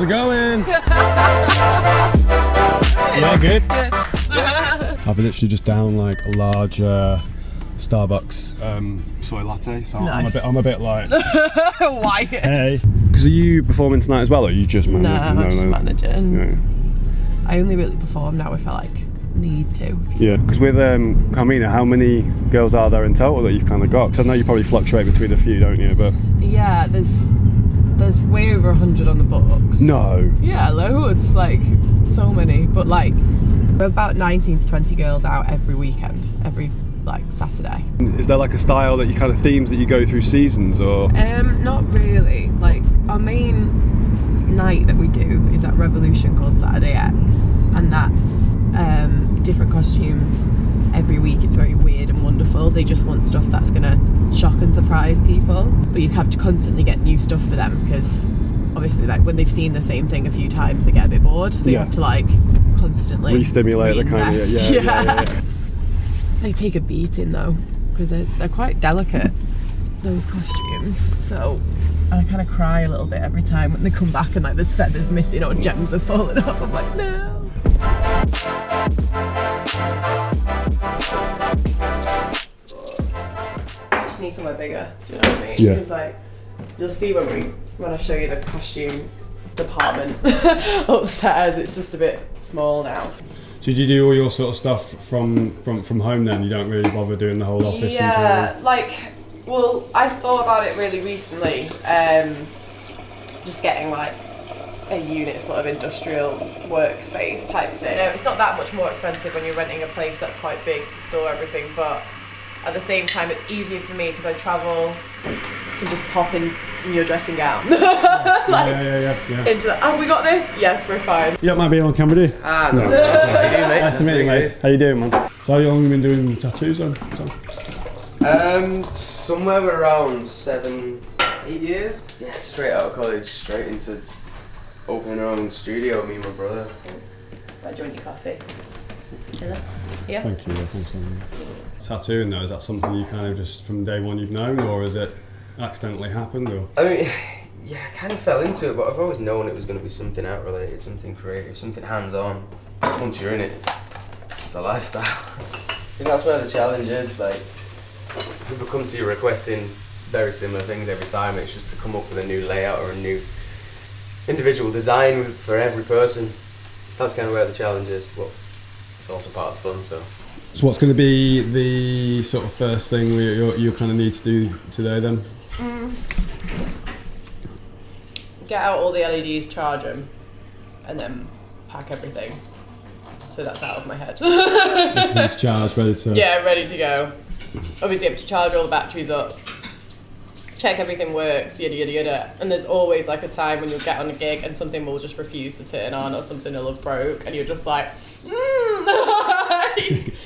How's it going? Yeah, good. I've literally just down like a large Starbucks soy latte, so nice. I'm a bit like. Why? Hey. Because are you performing tonight as well, or are you just managing? No, I'm just managing. Yeah. I only really perform now if I like need to. Yeah, because with Carmina, how many girls are there in total that you've kind of got? Because I know you probably fluctuate between a few, don't you? But yeah, there's way over 100 on the books. No. Yeah, loads, like so many. But like we're about 19 to 20 girls out every weekend, every like Saturday. Is there like a style that you kind of themes that you go through seasons, or? Not really. Like our main night that we do is at Revolution called Saturday X, and that's different costumes every week. It's very weird and wonderful. They just want stuff that's gonna shock and surprise people, but you have to constantly get new stuff for them because obviously like when they've seen the same thing a few times they get a bit bored, so you have to like constantly re-stimulate the kind of yeah. They take a beating though because they're quite delicate, those costumes, so I kind of cry a little bit every time when they come back and like there's feathers missing or gems have fallen off. I'm like, no. I just need somewhere bigger, do you know what I mean? Yeah. Because like you'll see when I show you the costume department upstairs, it's just a bit small now. So do you do all your sort of stuff from home then? You don't really bother doing the whole office? Yeah, like, well, I thought about it really recently, just getting like a unit sort of industrial workspace type thing. It's not that much more expensive when you're renting a place that's quite big to store everything, but at the same time it's easier for me because I travel, you can just pop in your dressing gown. Yeah. Into the, oh, we got this? Yes, we're fine. You don't mind being on camera, do you? No. How you doing, mate? Nice to meet you, mate. How you doing, man? So how long have you been doing tattoos then? Somewhere around 7-8 years. Yeah, straight out of college, straight into opening our own studio, me and my brother. I joined your coffee. Yeah. Thank you, thanks. Tattooing though, is that something you kind of just from day one you've known, or is it accidentally happened, or? I mean, yeah, I kind of fell into it, but I've always known it was going to be something art related, something creative, something hands-on. Once you're in it, it's a lifestyle. I think that's where the challenge is, like, people come to you requesting very similar things every time. It's just to come up with a new layout or a new individual design for every person. That's kind of where the challenge is, but it's also part of the fun, so. So what's going to be the sort of first thing you kind of need to do today then? Get out all the LEDs, charge them, and then pack everything. So that's out of my head. It's charged, ready to... Yeah, ready to go. Obviously you have to charge all the batteries up, check everything works, yada yada yada. And there's always like a time when you'll get on a gig and something will just refuse to turn on, or something will have broke, and you're just like, there's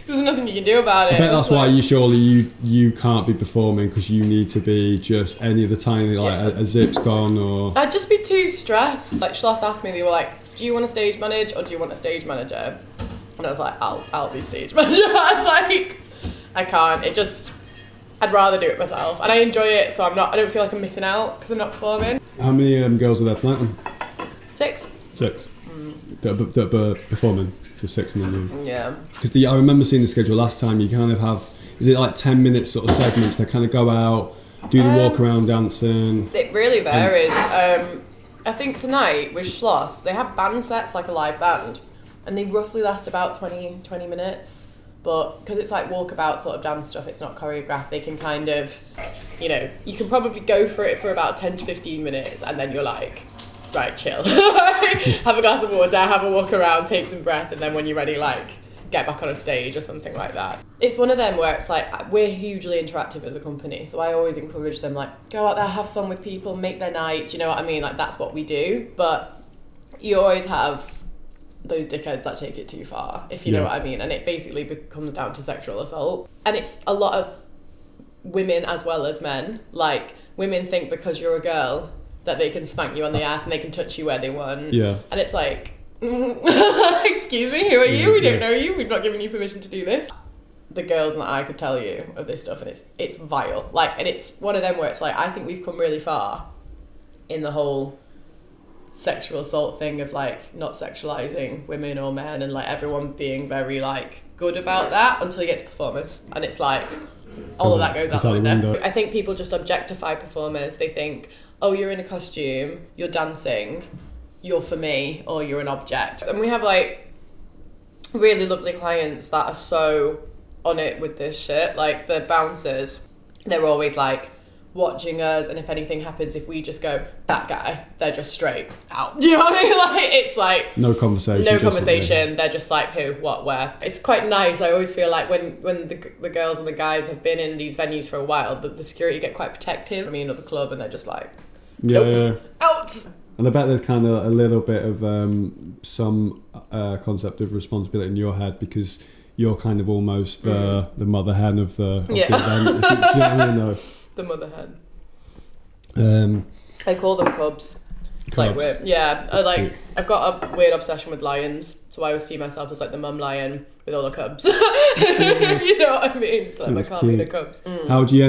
nothing you can do about it. I bet that's why you can't be performing, because you need to be just any of the tiny, like a zip's gone, or... I'd just be too stressed. Like Schloss asked me, they were like, do you want to stage manage or do you want a stage manager? And I was like, I'll be stage manager. I was like, I can't, I'd rather do it myself, and I enjoy it, so I don't feel like I'm missing out because I'm not performing. How many girls are there tonight then? 6. 6? That are performing, so 6 and then you. Yeah. Because I remember seeing the schedule last time, you kind of have, is it like 10 minute sort of segments that kind of go out, do the walk around dancing? It really varies. I think tonight with Schloss, they have band sets, like a live band, and they roughly last about 20 minutes. But because it's like walkabout sort of dance stuff, it's not choreographed, they can kind of, you know, you can probably go for it for about 10 to 15 minutes and then you're like, right, chill. Have a glass of water, have a walk around, take some breath, and then when you're ready, like, get back on a stage or something like that. It's one of them where it's like, we're hugely interactive as a company, so I always encourage them, like, go out there, have fun with people, make their night, do you know what I mean? Like, that's what we do. But you always have those dickheads that take it too far, if you know what I mean, and it basically comes down to sexual assault. And it's a lot of women as well as men. Like, women think because you're a girl that they can spank you on the ass and they can touch you where they want. Yeah. And it's like, excuse me, who are you? We don't know you. We've not given you permission to do this. The girls and I could tell you of this stuff, and it's vile. Like, and it's one of them where it's like, I think we've come really far in the whole sexual assault thing of like not sexualizing women or men, and like everyone being very like good about that until you get to performers, and it's like all of that goes out the window. I think people just objectify performers. They think, oh, you're in a costume, you're dancing, you're for me, or you're an object. And we have like really lovely clients that are so on it with this shit. Like the bouncers, they're always like watching us, and if anything happens, if we just go, that guy, they're just straight out. Do you know what I mean? Like, it's like no conversation. They're just like, who, what, where. It's quite nice. I always feel like when the girls and the guys have been in these venues for a while, the security get quite protective. I mean, at the club, and they're just like, nope, out. And I bet there's kind of a little bit of some concept of responsibility in your head, because you're kind of almost the mother hen of the event. Do you know what I mean? No. The mother hen. I call them cubs. It's like weird. Yeah, I've got a weird obsession with lions, so I always see myself as like the mum lion with all the cubs. You know what I mean? It's like my Carmina cubs. How do you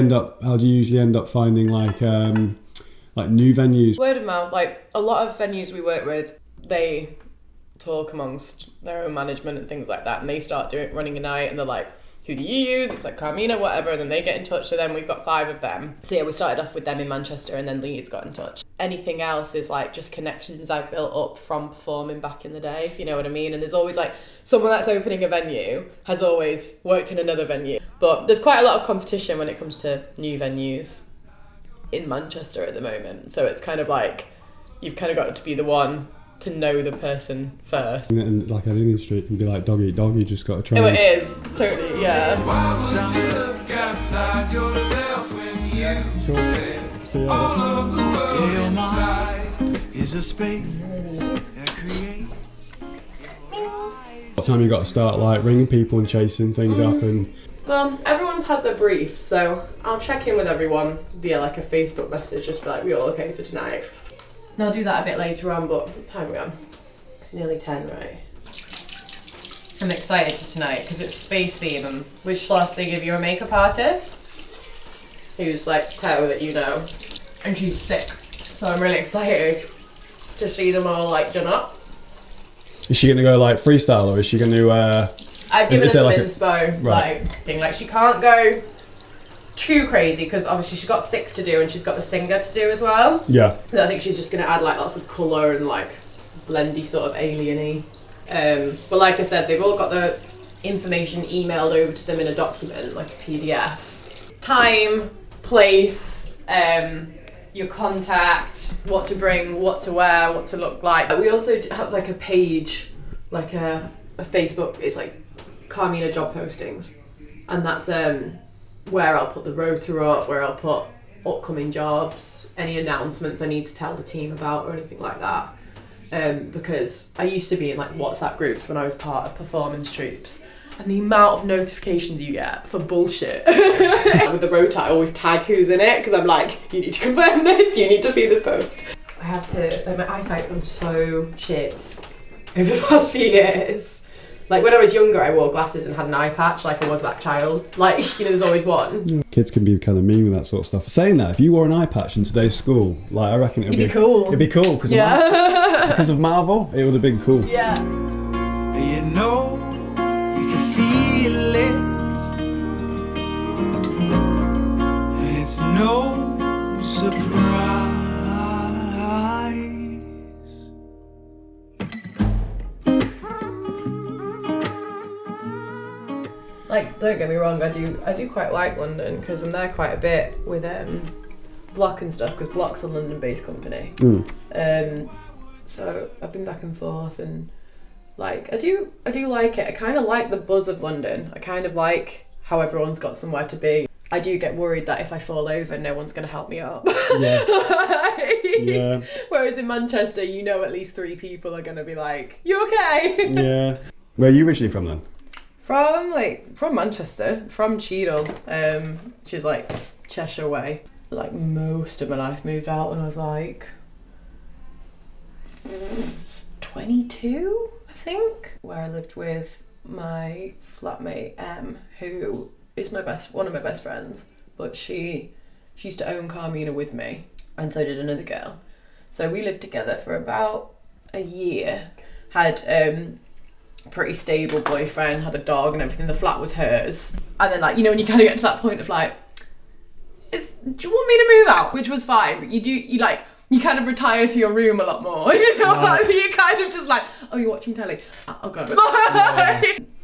usually end up finding like new venues? Word of mouth. Like a lot of venues we work with, they talk amongst their own management and things like that, and they start running a night, and they're like, who do you use? It's like Carmina, whatever, and then they get in touch. So then we've got 5 of them. So yeah, we started off with them in Manchester, and then Leeds got in touch. Anything else is like just connections I've built up from performing back in the day, if you know what I mean. And there's always like someone that's opening a venue has always worked in another venue. But there's quite a lot of competition when it comes to new venues in Manchester at the moment. So it's kind of like you've kind of got to be the one to know the person first. And like an industry, it can be like dog eat dog, you just got to try. Oh, it is. It's totally, yeah. What time you got to start like ringing people and chasing things up? And well, everyone's had their brief, so I'll check in with everyone via like a Facebook message, just be like, we all okay for tonight? And I'll do that a bit later on, but what time are we on? It's nearly 10, right? I'm excited for tonight because it's space theme, and with Schloss they give you a makeup artist who's like Tao that you know, and she's sick. So I'm really excited to see them all like done up. Is she going to go like freestyle, or is she going to... I've given her some inspo, like she can't go too crazy because obviously she's got 6 to do and she's got the singer to do as well. Yeah. So I think she's just going to add like lots of colour and like blendy sort of alien-y. But like I said, they've all got the information emailed over to them in a document, like a PDF. Time, place, your contact, what to bring, what to wear, what to look like. We also have like a page, like a Facebook, it's like Carmina job postings. And that's where I'll put the rota up, where I'll put upcoming jobs, any announcements I need to tell the team about or anything like that. Because I used to be in like WhatsApp groups when I was part of performance troupes, and the amount of notifications you get for bullshit. With the rota, I always tag who's in it, because I'm like, you need to confirm this, you need to see this post. I have to, like, my eyesight's gone so shit over the past few years. Like when I was younger, I wore glasses and had an eye patch like I was that child. Like, you know, there's always one. Kids can be kind of mean with that sort of stuff. Saying that, if you wore an eye patch in today's school, like I reckon it'd be cool. It'd be cool because of Marvel. It would have been cool. Yeah. You know, you can feel it. It's no surprise. Like, don't get me wrong, I do quite like London because I'm there quite a bit with Block and stuff, because Block's a London-based company. So I've been back and forth, and like I do like it. I kind of like the buzz of London. I kind of like how everyone's got somewhere to be. I do get worried that if I fall over, no one's going to help me up. Yeah. Whereas in Manchester, you know, at least 3 people are going to be like, "You okay?" Yeah. Where are you originally from then? From Manchester, from Cheadle, which is like Cheshire way. Like most of my life moved out when I was like 22, I think, where I lived with my flatmate Em, who is one of my best friends, but she used to own Carmina with me, and so did another girl. So we lived together for about a year. Had pretty stable boyfriend, had a dog and everything. The flat was hers. And then, like, you know, when you kind of get to that point of like, do you want me to move out? Which was fine, but you kind of retire to your room a lot more. You know what I mean? You're kind of just like, oh, you're watching telly? I'll go.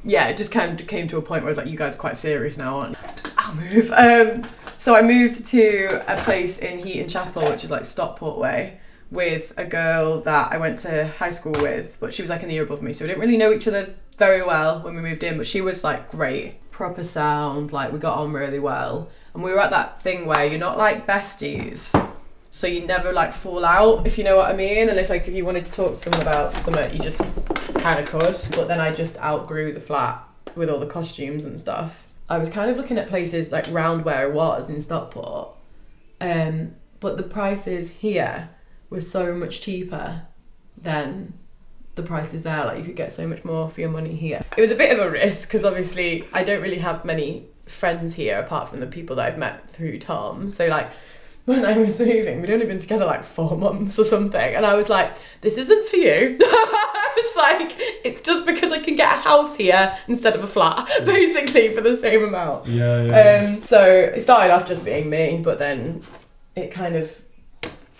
Yeah, it just kind of came to a point where I was like, you guys are quite serious now, aren't you? I'll move. So I moved to a place in Heaton Chapel, which is like Stockport way, with a girl that I went to high school with, but she was like in the year above me, so we didn't really know each other very well when we moved in, but she was like great, proper sound, like we got on really well. And we were at that thing where you're not like besties, so you never like fall out, if you know what I mean. And if you wanted to talk to someone about something, you just kind of could. But then I just outgrew the flat with all the costumes and stuff. I was kind of looking at places like round where I was in Stockport, but the prices here were so much cheaper than the prices there. Like, you could get so much more for your money here. It was a bit of a risk because obviously I don't really have many friends here apart from the people that I've met through Tom. So like, when I was moving, we'd only been together like 4 months or something, and I was like, this isn't for you. It's like, it's just because I can get a house here instead of a flat, basically, for the same amount. So it started off just being me, but then it kind of,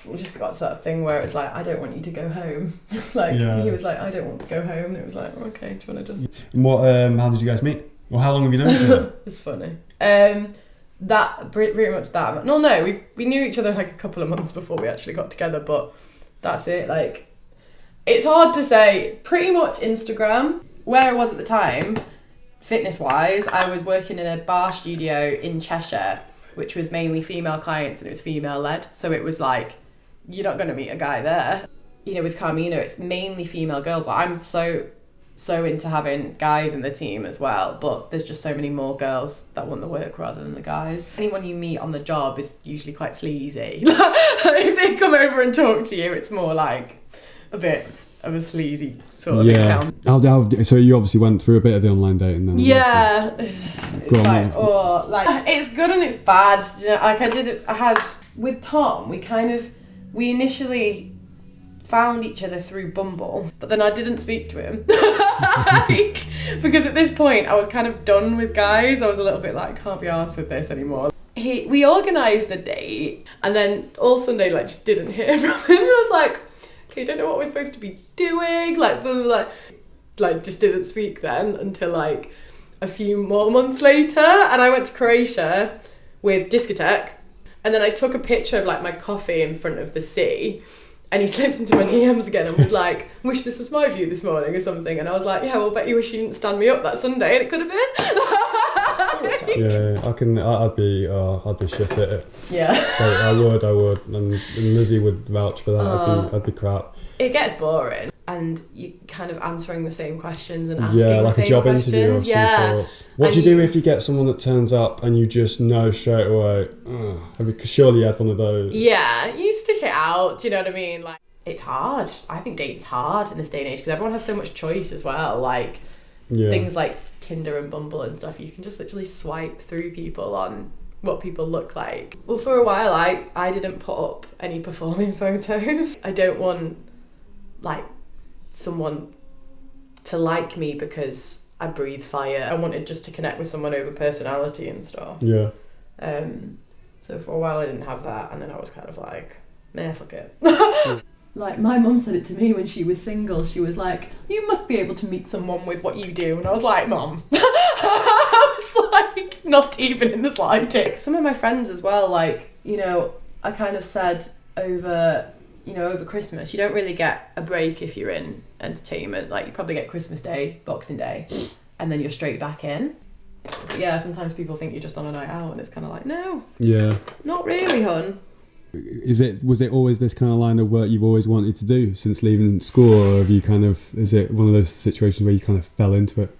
we just got to that thing where it was like, I don't want you to go home. He was like, I don't want to go home, and it was like, okay, do you want to just... And what, how did you guys meet? Well, how long have you known each other? It's funny. That pretty much that. No, we knew each other like a couple of months before we actually got together, but that's it. Like, it's hard to say. Pretty much Instagram. Where I was at the time, fitness wise, I was working in a bar studio in Cheshire, which was mainly female clients and it was female led. So it was like, you're not going to meet a guy there. You know, with Carmina, it's mainly female girls. Like, I'm so into having guys in the team as well, but there's just so many more girls that want the work rather than the guys. Anyone you meet on the job is usually quite sleazy. If they come over and talk to you, it's more like a bit of a sleazy sort of account. So you obviously went through a bit of the online dating then? Yeah. It's good and it's bad. You know, like I had with Tom, we initially found each other through Bumble, but then I didn't speak to him. Because at this point I was kind of done with guys. I was a little bit like, can't be arsed with this anymore. We organised a date, and then all Sunday just didn't hear from him. I was like, okay, don't know what we're supposed to be doing, just didn't speak then until like a few more months later. And I went to Croatia with Discotheque, and then I took a picture of like my coffee in front of the sea. And he slipped into my DMs again and was like, wish this was my view this morning or something. And I was like, yeah, well, bet you wish you didn't stand me up that Sunday. And it could have been. I'd be shit at it. Yeah. I would. And Lizzie would vouch for that. I'd be crap. It gets boring. And you kind of answering the same questions and asking like the same a job questions. Interview of some sorts. What do you do if you get someone that turns up and you just know straight away? Because surely you had one of those. Yeah, you stick it out. Do you know what I mean? Like, it's hard. I think dating's hard in this day and age because everyone has so much choice as well. Like, things like Tinder and Bumble and stuff, you can just literally swipe through people on what people look like. Well, for a while, I didn't put up any performing photos. I don't want someone to like me because I breathe fire. I wanted just to connect with someone over personality and stuff. Yeah. So for a while I didn't have that, and then I was kind of like, nah, fuck it. Like, my mum said it to me when she was single. She was like, you must be able to meet someone with what you do. And I was like, Mum. I was like, not even in the slightest. Some of my friends as well, like, you know, I kind of said over Christmas, you don't really get a break if you're in entertainment. Like, you probably get Christmas Day, Boxing Day, and then you're straight back in. But yeah, sometimes people think you're just on a night out, and it's kind of like, no. Yeah. Not really, hun. Was it always this kind of line of work you've always wanted to do since leaving school, or have you is it one of those situations where you kind of fell into it?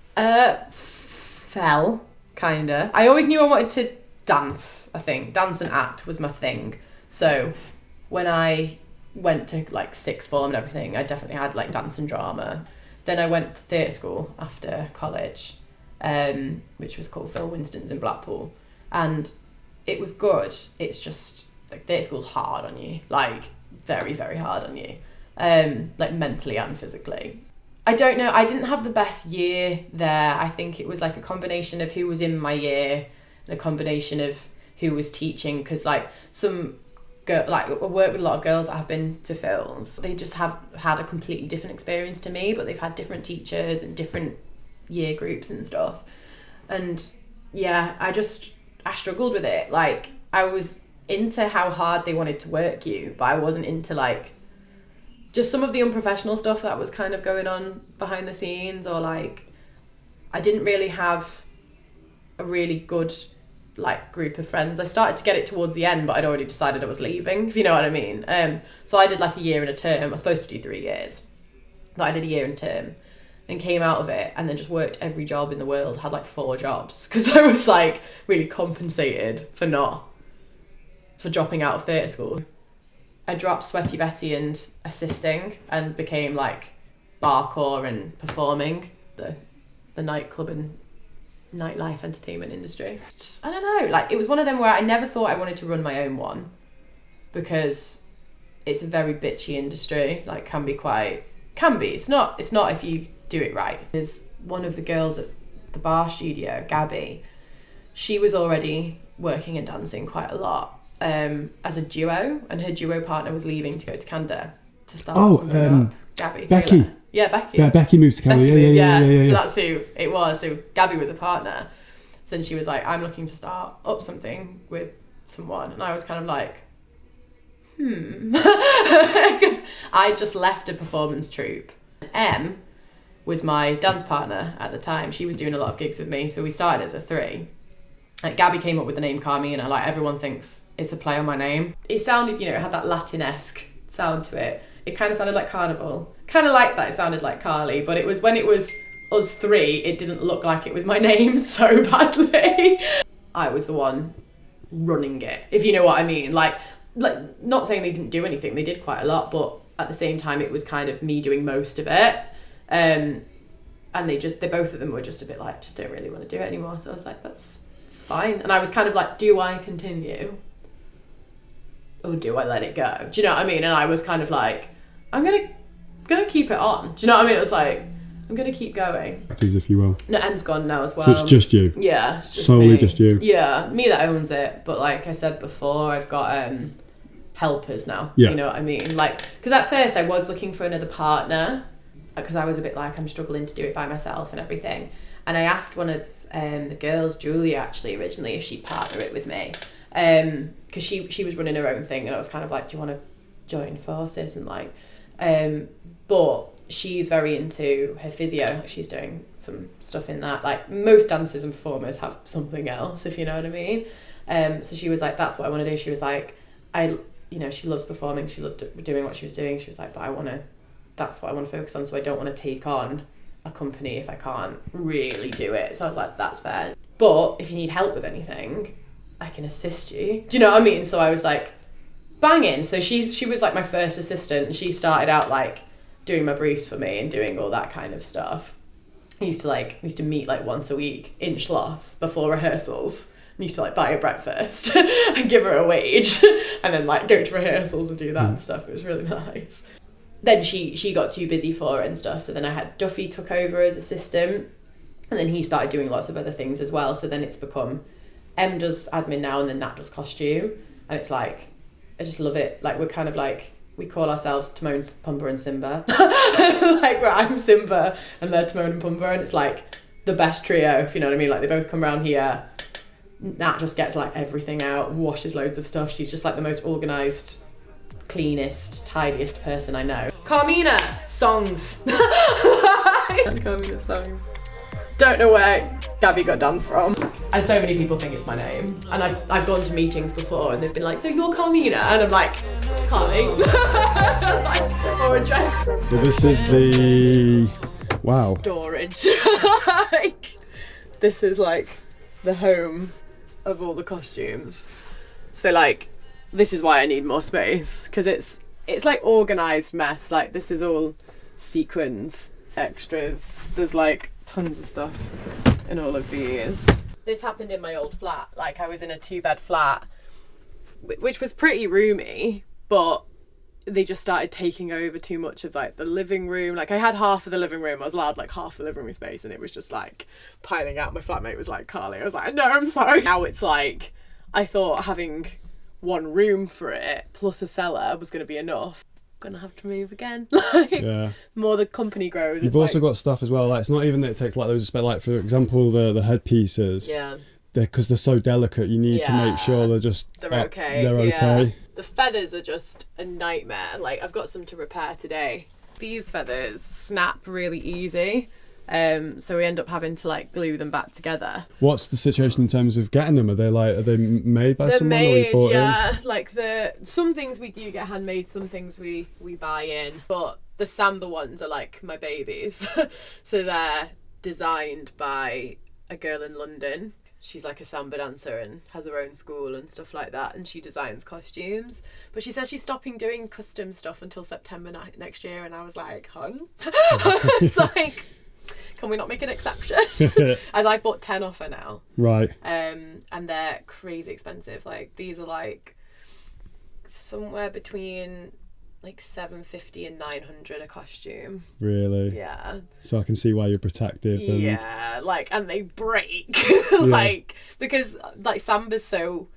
Fell, kinda. I always knew I wanted to dance, I think. Dance and act was my thing. So when I went to like sixth form and everything, I definitely had like dance and drama. Then I went to theatre school after college, which was called Phil Winston's in Blackpool, and it was good. It's just like theatre school's hard on you. Like, very, very hard on you, like mentally and physically. I don't know, I didn't have the best year there. I think it was like a combination of who was in my year and a combination of who was teaching, because like some girl, like I work with a lot of girls that have been to Phil's, they just have had a completely different experience to me, but they've had different teachers and different year groups and stuff. And yeah, I struggled with it. Like I was into how hard they wanted to work you, but I wasn't into like just some of the unprofessional stuff that was kind of going on behind the scenes, or like I didn't really have a really good like group of friends. I started to get it towards the end, but I'd already decided I was leaving, if you know what I mean. So I did like a year and a term. I was supposed to do 3 years, but I did a year and term and came out of it, and then just worked every job in the world, had like 4 jobs, because I was like really compensated for dropping out of theatre school. I dropped Sweaty Betty and assisting and became like barcore and performing, the nightclub and nightlife entertainment industry. Just, I don't know, like it was one of them where I never thought I wanted to run my own one, because it's a very bitchy industry, like can be. It's not if you do it right. There's one of the girls at the bar studio, Gabby, she was already working and dancing quite a lot as a duo, and her duo partner was leaving to go to Canada to start up. Gabby. Becky. Taylor. Yeah, Becky. Yeah, Becky moved to Canada. Yeah. So that's who it was. So Gabby was a partner. So then she was like, I'm looking to start up something with someone. And I was kind of like, because I just left a performance troupe. Em was my dance partner at the time. She was doing a lot of gigs with me. So we started as a 3. Like Gabby came up with the name Carmina. Like everyone thinks it's a play on my name. It sounded, it had that Latin-esque sound to it. It kind of sounded like Carnival. Kind of like that, it sounded like Carly, but it was when it was us 3, it didn't look like it was my name so badly. I was the one running it, if you know what I mean. Like not saying they didn't do anything, they did quite a lot, but at the same time it was kind of me doing most of it. And they both of them were just a bit like, just don't really want to do it anymore. So I was like, it's fine. And I was kind of like, do I continue? Or do I let it go? Do you know what I mean? And I was kind of like, I'm gonna keep it on. Do you know what I mean? It was like, I'm gonna keep going. As if you will. No, Em's gone now as well. So it's just you? Yeah, it's just solely me. Just you? Yeah, me that owns it. But like I said before, I've got helpers now. Yeah. You know what I mean? Like, because at first I was looking for another partner, because I was a bit like, I'm struggling to do it by myself and everything. And I asked one of the girls, Julia actually originally, if she'd partner it with me. Because she was running her own thing, and I was kind of like, do you want to join forces? And like, but she's very into her physio. Like she's doing some stuff in that. Like most dancers and performers have something else, if you know what I mean. So she was like, that's what I want to do. She was like, she loves performing. She loved doing what she was doing. She was like, but that's what I want to focus on. So I don't want to take on a company if I can't really do it. So I was like, that's fair. But if you need help with anything, I can assist you. Do you know what I mean? So I was like, banging. So she was like my first assistant, and she started out like doing my briefs for me and doing all that kind of stuff. We used to meet like once a week in Schloss before rehearsals. I used to like buy her breakfast and give her a wage and then like go to rehearsals and do that and stuff. It was really nice. Then she got too busy for it and stuff. So then I had Duffy took over as assistant, and then he started doing lots of other things as well. So then it's become Em does admin now, and then Nat does costume. And it's like, I just love it. Like we're kind of like, we call ourselves Timon, Pumbaa and Simba. Like where I'm Simba and they're Timon and Pumbaa, and it's like the best trio, if you know what I mean. Like they both come around here. Nat just gets like everything out, washes loads of stuff. She's just like the most organised, cleanest, tidiest person I know. Carmina songs. Carmina songs. Don't know where Gabby got dance from. And so many people think it's my name. And I've gone to meetings before and they've been like, so you're Carmina? And I'm like, Carly. Like, or a dress. So this is the, wow. Storage. Like, this is like the home of all the costumes. So like, this is why I need more space, because it's like organised mess. Like this is all sequins, extras. There's like tons of stuff in all of these. This happened in my old flat. Like I was in a 2-bed flat, which was pretty roomy, but they just started taking over too much of like the living room. Like I had half of the living room, I was allowed like half the living room space, and it was just like piling out. My flatmate was like, Carly, I was like, no, I'm sorry. Now it's like, I thought having one room for it plus a cellar was going to be enough. I'm gonna have to move again. Like, the more the company grows. You've also got stuff as well, like it's not even that it takes like those, like for example the headpieces. Yeah. Because they're so delicate, you need to make sure they're okay. They're okay. The feathers are just a nightmare. Like I've got some to repair today. These feathers snap really easy, so we end up having to like glue them back together. What's the situation in terms of getting them? Are they made by someone? They're made, or yeah. Like some things we do get handmade, some things we buy in. But the Samba ones are like my babies, so they're designed by a girl in London. She's like a samba dancer and has her own school and stuff like that, and she designs costumes. But she says she's stopping doing custom stuff until September next year, and I was like, hun? It's like, can we not make an exception? I bought 10 off her now. Right. And they're crazy expensive. Like these are like somewhere between like $750 and $900 a costume. Really? Yeah. So I can see why you're protective. And... yeah, like, and they break. Like, because like samba's so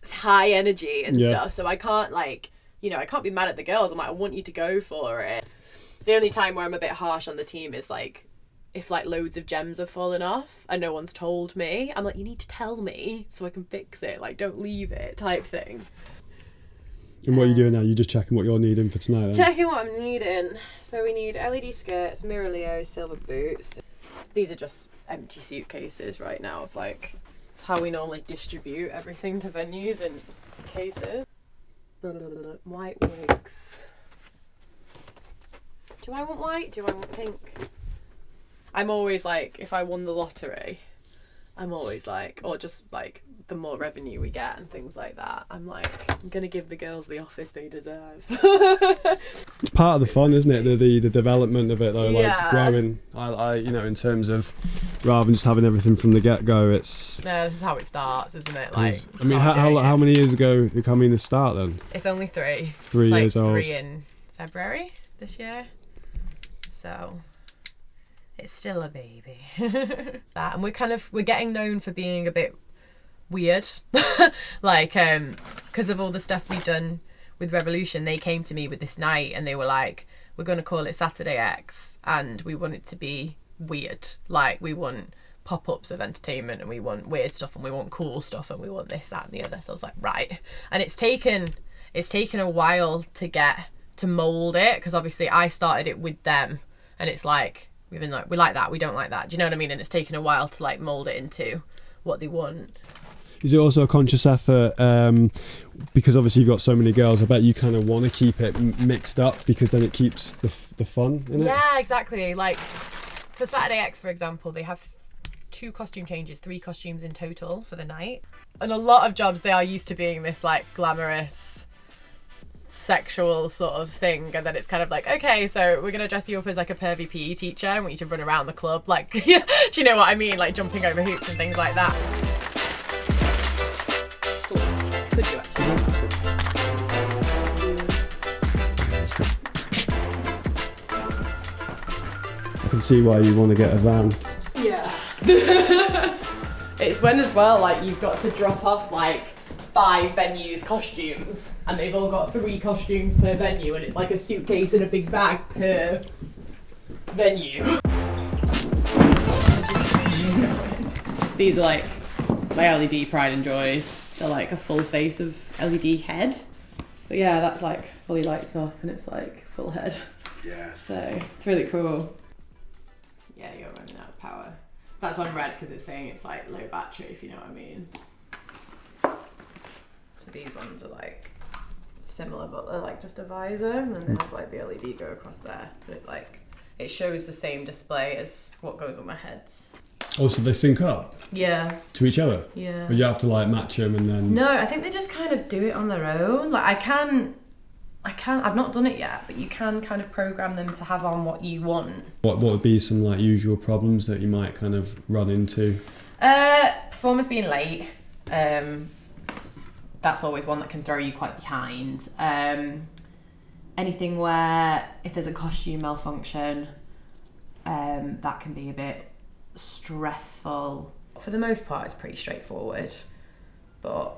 high energy and stuff, so I can't like, you know, I can't be mad at the girls. I'm like, I want you to go for it. The only time where I'm a bit harsh on the team is like if like loads of gems have fallen off and no one's told me. I'm like, you need to tell me so I can fix it, like don't leave it type thing. And what are you doing now? You're just checking what you're needing for tonight, then? Checking what I'm needing. So we need LED skirts, mirror Leo, silver boots. These are just empty suitcases right now of like, it's how we normally distribute everything to venues in cases. White wigs. Do I want white? Do I want pink? I'm always like, if I won the lottery, I'm always like, or just like the more revenue we get and things like that, I'm like, I'm gonna give the girls the office they deserve. It's part of the fun, isn't it? The development of it, though, like growing. I you know, in terms of rather than just having everything from the get go, it's. No, this is how it starts, isn't it? Like, I mean, how many years ago did Carmina start then? It's only 3. 3 years old. 3 in February this year, so. It's still a baby. And we're getting known for being a bit weird. Like, because of all the stuff we've done with Revolution, they came to me with this night and they were like, we're going to call it Saturday X, and we want it to be weird. Like, we want pop-ups of entertainment, and we want weird stuff, and we want cool stuff, and we want this, that, and the other. So I was like, right. And it's taken a while to mould it, because obviously I started it with them, and it's like, we've been like, we like that, we don't like that. Do you know what I mean? And it's taken a while to like mould it into what they want. Is it also a conscious effort, because obviously you've got so many girls, I bet you kind of want to keep it mixed up, because then it keeps the fun in it? Yeah, exactly. Like for Saturday X, for example, they have 2 costume changes, 3 costumes in total for the night. And a lot of jobs, they are used to being this like glamorous sexual sort of thing, and then it's kind of like, okay, so we're gonna dress you up as like a pervy PE teacher and want you to run around the club, like, do you know what I mean, like jumping over hoops and things like that. Could you actually? I can see why you want to get a van. Yeah. It's when as well, like, you've got to drop off like 5 venues costumes, and they've all got 3 costumes per venue, and it's like a suitcase and a big bag per venue. These are like my LED pride and joys. They're like a full face of LED head, but yeah, that's like fully lights up and it's like full head. Yes. So it's really cool. Yeah, you're running out of power. That's on red because it's saying it's like low battery, if you know what I mean. So these ones are like similar, but they're like just a visor, and then there's like the LED go across there. But it shows the same display as what goes on the heads. Oh, so they sync up? Yeah. To each other? Yeah. Or you have to like match them and then... No, I think they just kind of do it on their own. Like I've not done it yet, but you can kind of program them to have on what you want. What would be some like usual problems that you might kind of run into? Performers being late. That's always one that can throw you quite behind. anything where if there's a costume malfunction, that can be a bit stressful. For the most part, it's pretty straightforward, but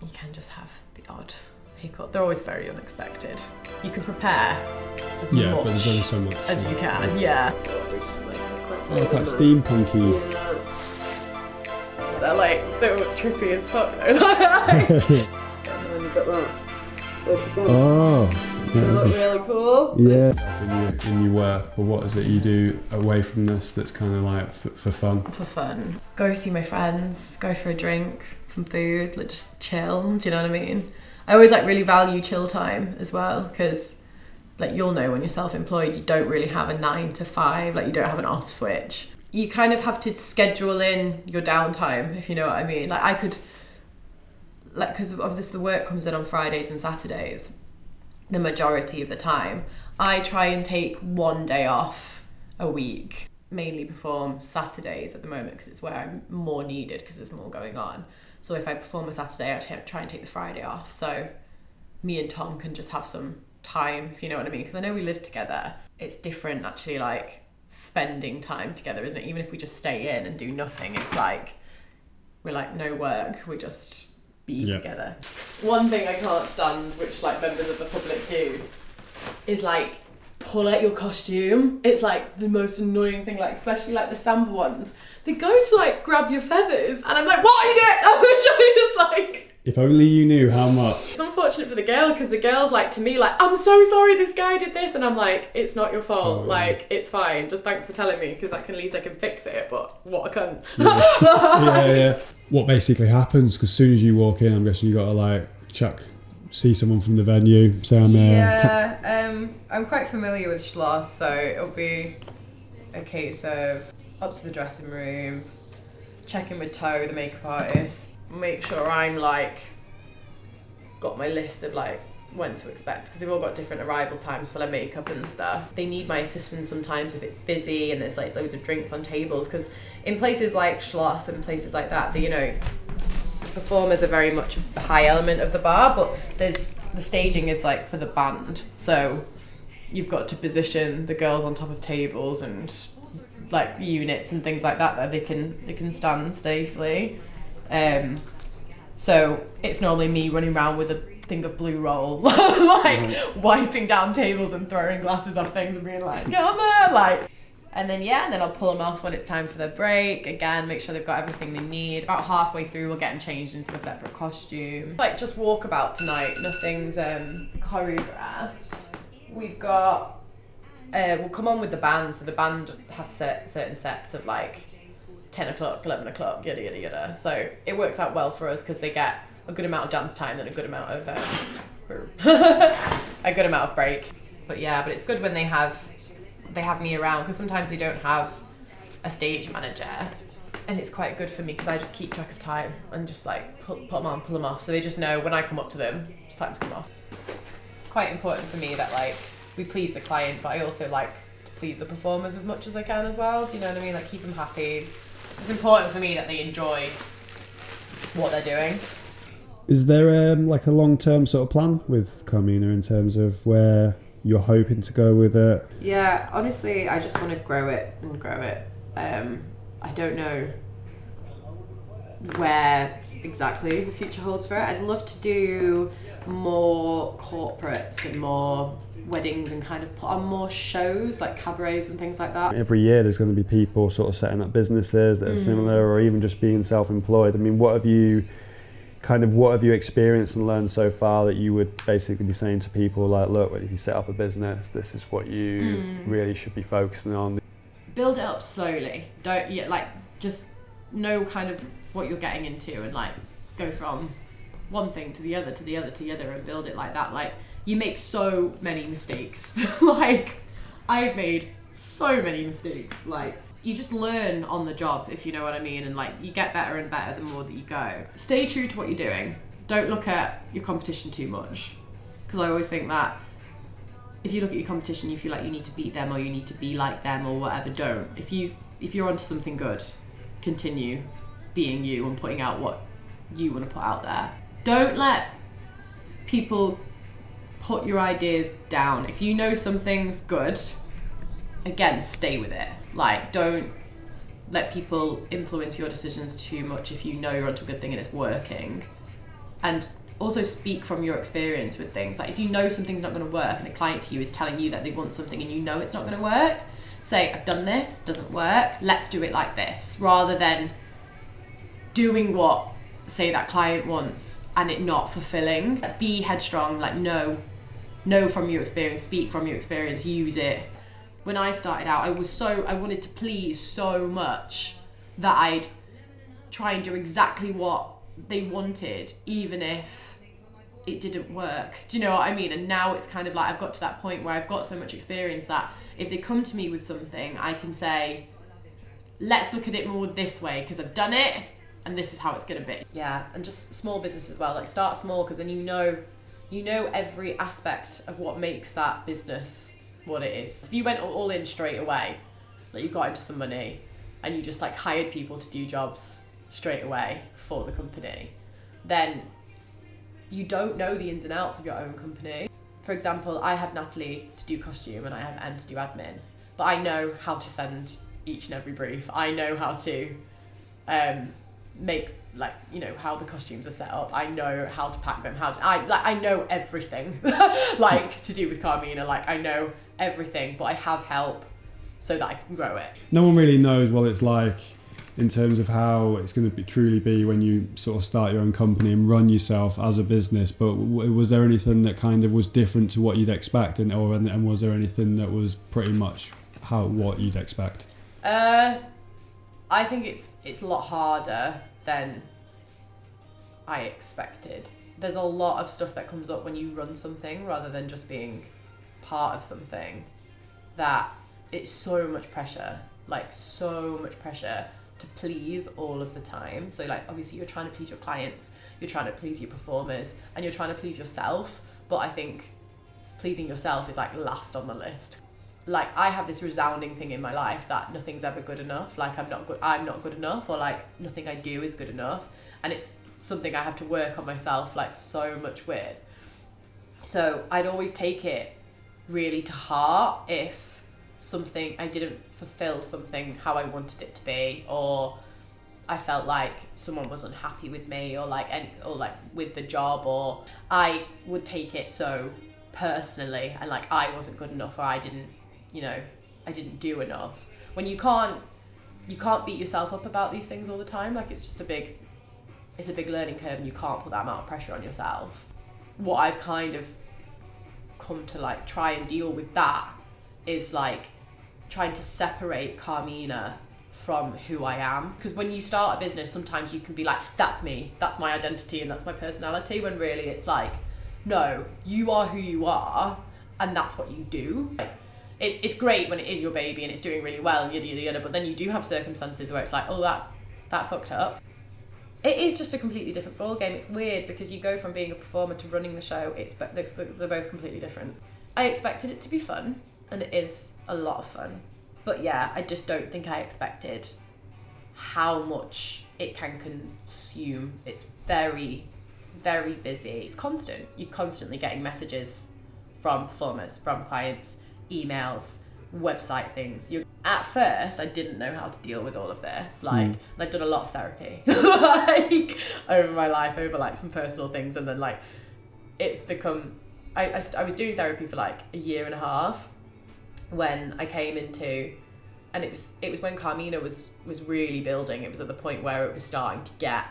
you can just have the odd hiccup. They're always very unexpected. You can prepare as Yeah, much but there's only so much. as you can, yeah. Oh, quite steampunky. They're like, they're trippy as fuck though. And then you've got that. Oh. They look really cool. Yeah. In your work, but what is it you do away from this that's kind of like for fun? For fun. Go see my friends, go for a drink, some food, like just chill, do you know what I mean? I always like really value chill time as well, because like you'll know when you're self-employed, you don't really have a 9 to 5, like you don't have an off switch. You kind of have to schedule in your downtime, if you know what I mean. Like I could, like, because of this, the work comes in on Fridays and Saturdays, the majority of the time. I try and take one day off a week, mainly perform Saturdays at the moment because it's where I'm more needed because there's more going on. So if I perform a Saturday, I try and take the Friday off. So me and Tom can just have some time, if you know what I mean. Because I know we live together. It's different actually, like spending time together, isn't it? Even if we just stay in and do nothing, it's like we're like no work, we just be together. One thing I can't stand, which like members of the public do, is like pull out your costume. It's like the most annoying thing, like especially like the sample ones. They go to like grab your feathers and I'm like, what are you doing? I'm literally just like... If only you knew how much. It's unfortunate for the girl because the girl's like to me like, I'm so sorry this guy did this, and I'm like, it's not your fault, like it's fine, just thanks for telling me because at least I can fix it, but what a cunt. Yeah. What basically happens, because as soon as you walk in, I'm guessing you got to like see someone from the venue, say I'm there. Yeah, I'm quite familiar with Schloss, so it'll be a case of up to the dressing room, check in with Toe, the makeup artist, make sure I'm like got my list of like when to expect, because they've all got different arrival times for their makeup and stuff. They need my assistance sometimes if it's busy and there's like loads of drinks on tables, because in places like Schloss and places like that, you know, performers are very much a high element of the bar, but the staging is like for the band, so you've got to position the girls on top of tables and like units and things like that they can stand safely. So it's normally me running around with a thing of blue roll, like wiping down tables and throwing glasses off things and being like, get on there, like. And then I'll pull them off when it's time for their break. Again, make sure they've got everything they need. About halfway through, we'll get them changed into a separate costume. Like just walkabout tonight, nothing's choreographed. We've got, we'll come on with the band, so the band have certain sets of like 10 o'clock, 11 o'clock, yada yada yada. So it works out well for us because they get a good amount of dance time and a good amount of a good amount of break. But it's good when they have me around, because sometimes they don't have a stage manager, and it's quite good for me because I just keep track of time and just like put them on, pull them off, so they just know when I come up to them it's time to come off. It's quite important for me that like we please the client, but I also like to please the performers as much as I can as well. Do you know what I mean? Like keep them happy. It's important for me that they enjoy what they're doing. Is there like a long-term sort of plan with Carmina in terms of where you're hoping to go with it? Yeah, honestly, I just want to grow it and grow it. I don't know where exactly the future holds for it. I'd love to do more corporates and more weddings and kind of put on more shows like cabarets and things like that. Every year there's going to be people sort of setting up businesses that are similar, or even just being self-employed. I mean, what have you experienced and learned so far that you would basically be saying to people like, look, if you set up a business, this is what you really should be focusing on? Build it up slowly. Just know kind of what you're getting into and like go from one thing to the other to the other to the other and build it like that. Like you make so many mistakes. Like I've made so many mistakes. Like you just learn on the job, if you know what I mean, and like you get better and better the more that you go. Stay true to what you're doing. Don't look at your competition too much, because I always think that if you look at your competition, you feel like you need to beat them or you need to be like them or whatever. Don't. If you're onto something good, continue being you and putting out what you want to put out there. Don't let people put your ideas down. If you know something's good, again, stay with it. Like, don't let people influence your decisions too much if you know you're onto a good thing and it's working. And also speak from your experience with things. Like, if you know something's not going to work and a client to you is telling you that they want something and you know it's not going to work, say, I've done this, doesn't work, let's do it like this, rather than doing what, say, that client wants and it not fulfilling. Be headstrong, like, know from your experience, speak from your experience, use it. When I started out, I wanted to please so much that I'd try and do exactly what they wanted, even if it didn't work. Do you know what I mean? And now it's kind of like I've got to that point where I've got so much experience that if they come to me with something, I can say, let's look at it more this way because I've done it and this is how it's going to be. Yeah, and just small business as well. Like, start small, because then you know every aspect of what makes that business what it is. If you went all in straight away, like you got into some money and you just like hired people to do jobs straight away for the company, then you don't know the ins and outs of your own company. For example, I have Natalie to do costume and I have Em to do admin, but I know how to send each and every brief. I know how to make, like, you know, how the costumes are set up. I know how to pack them, I know everything like to do with Carmina. Like, I know everything, but I have help so that I can grow it. No one really knows what it's like in terms of how it's going to truly be when you sort of start your own company and run yourself as a business, but was there anything that kind of was different to what you'd expect, and was there anything that was pretty much what you'd expect? I think it's a lot harder than I expected. There's a lot of stuff that comes up when you run something rather than just being part of something, that it's so much pressure, like so much pressure to please all of the time. So like, obviously you're trying to please your clients, you're trying to please your performers, and you're trying to please yourself, but I think pleasing yourself is like last on the list. Like, I have this resounding thing in my life that nothing's ever good enough. Like, I'm not good enough, or like nothing I do is good enough, and it's something I have to work on myself like so much with. So I'd always take it really to heart if I didn't fulfill something how I wanted it to be, or I felt like someone was unhappy with me, or like with the job, or I would take it so personally and like I wasn't good enough, or I didn't do enough. When you can't beat yourself up about these things all the time. Like, it's a big learning curve, and you can't put that amount of pressure on yourself. What I've kind of come to like try and deal with that is like trying to separate Carmina from who I am. Because when you start a business, sometimes you can be like, that's me, that's my identity, and that's my personality, when really it's like, no, you are who you are, and that's what you do. Like, it's great when it is your baby and it's doing really well and yada yada yada, but then you do have circumstances where it's like, oh, that fucked up. It is just a completely different ballgame. It's weird because you go from being a performer to running the show. They're both completely different. I expected it to be fun, and it is a lot of fun. But yeah, I just don't think I expected how much it can consume. It's very, very busy. It's constant. You're constantly getting messages from performers, from clients, emails, website things. At first, I didn't know how to deal with all of this. Like, and I've done a lot of therapy, like, over my life, over like some personal things, and then like, it's become. I was doing therapy for like a year and a half when I came into, and it was when Carmina was really building. It was at the point where it was starting to get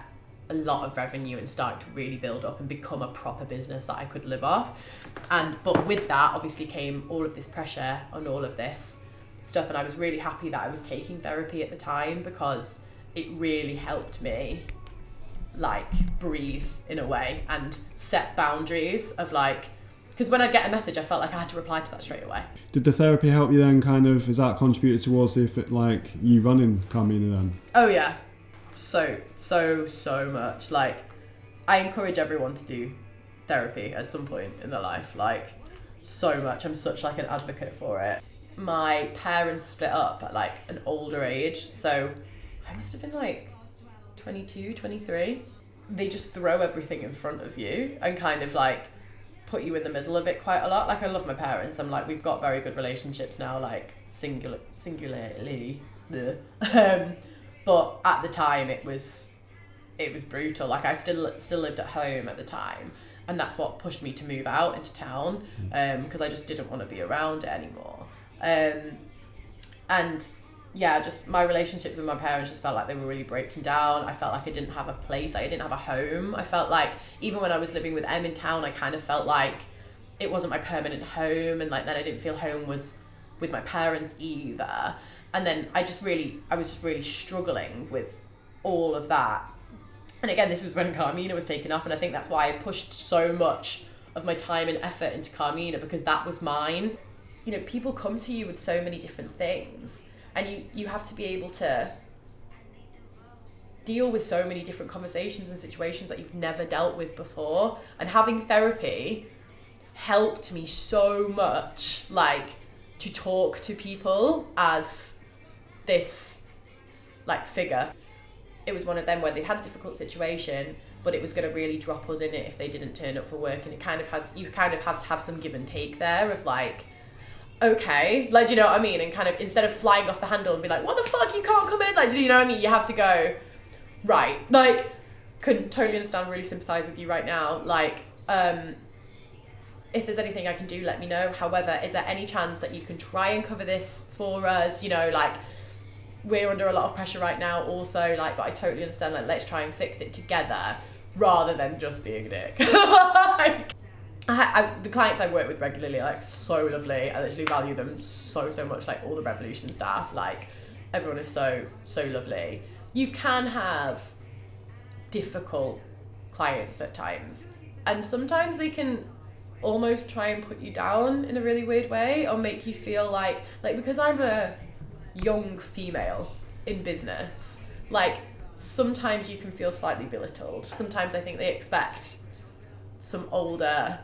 a lot of revenue and starting to really build up and become a proper business that I could live off. But with that obviously came all of this pressure and all of this stuff, and I was really happy that I was taking therapy at the time, because it really helped me like breathe in a way and set boundaries of like, because when I get a message, I felt like I had to reply to that straight away. Did the therapy help you then kind of, has that contributed towards like you running Carmina then? Oh yeah, so much. Like, I encourage everyone to do therapy at some point in their life, like so much. I'm such like an advocate for it. My parents split up at like an older age, so I must have been like 22, 23. They just throw everything in front of you and kind of like put you in the middle of it quite a lot. Like, I love my parents. I'm like, we've got very good relationships now, like singularly. But at the time it was brutal. Like, I still lived at home at the time, and that's what pushed me to move out into town, because I just didn't want to be around it anymore. And yeah, just my relationships with my parents just felt like they were really breaking down. I felt like I didn't have a place, I didn't have a home. I felt like even when I was living with Em in town, I kind of felt like it wasn't my permanent home, and like then I didn't feel home was with my parents either. And then I was just really struggling with all of that. And again, this was when Carmina was taken off, and I think that's why I pushed so much of my time and effort into Carmina, because that was mine. You know, people come to you with so many different things, and you have to be able to deal with so many different conversations and situations that you've never dealt with before. And having therapy helped me so much, like, to talk to people as this, like, figure. It was one of them where they had a difficult situation, but it was going to really drop us in it if they didn't turn up for work. And you kind of have to have some give and take there of like, okay, like, do you know what I mean? And kind of, instead of flying off the handle and be like, what the fuck, you can't come in? Like, do you know what I mean? You have to go, right, like, couldn't totally understand, really sympathise with you right now. Like, if there's anything I can do, let me know. However, is there any chance that you can try and cover this for us? You know, like, we're under a lot of pressure right now also, like, but I totally understand, like, let's try and fix it together rather than just being a dick. Like, the clients I work with regularly are like so lovely. I literally value them so much, like all the Revolution staff, like everyone is so lovely. You can have difficult clients at times, and sometimes they can almost try and put you down in a really weird way, or make you feel like because I'm a young female in business, like sometimes you can feel slightly belittled. Sometimes I think they expect some older,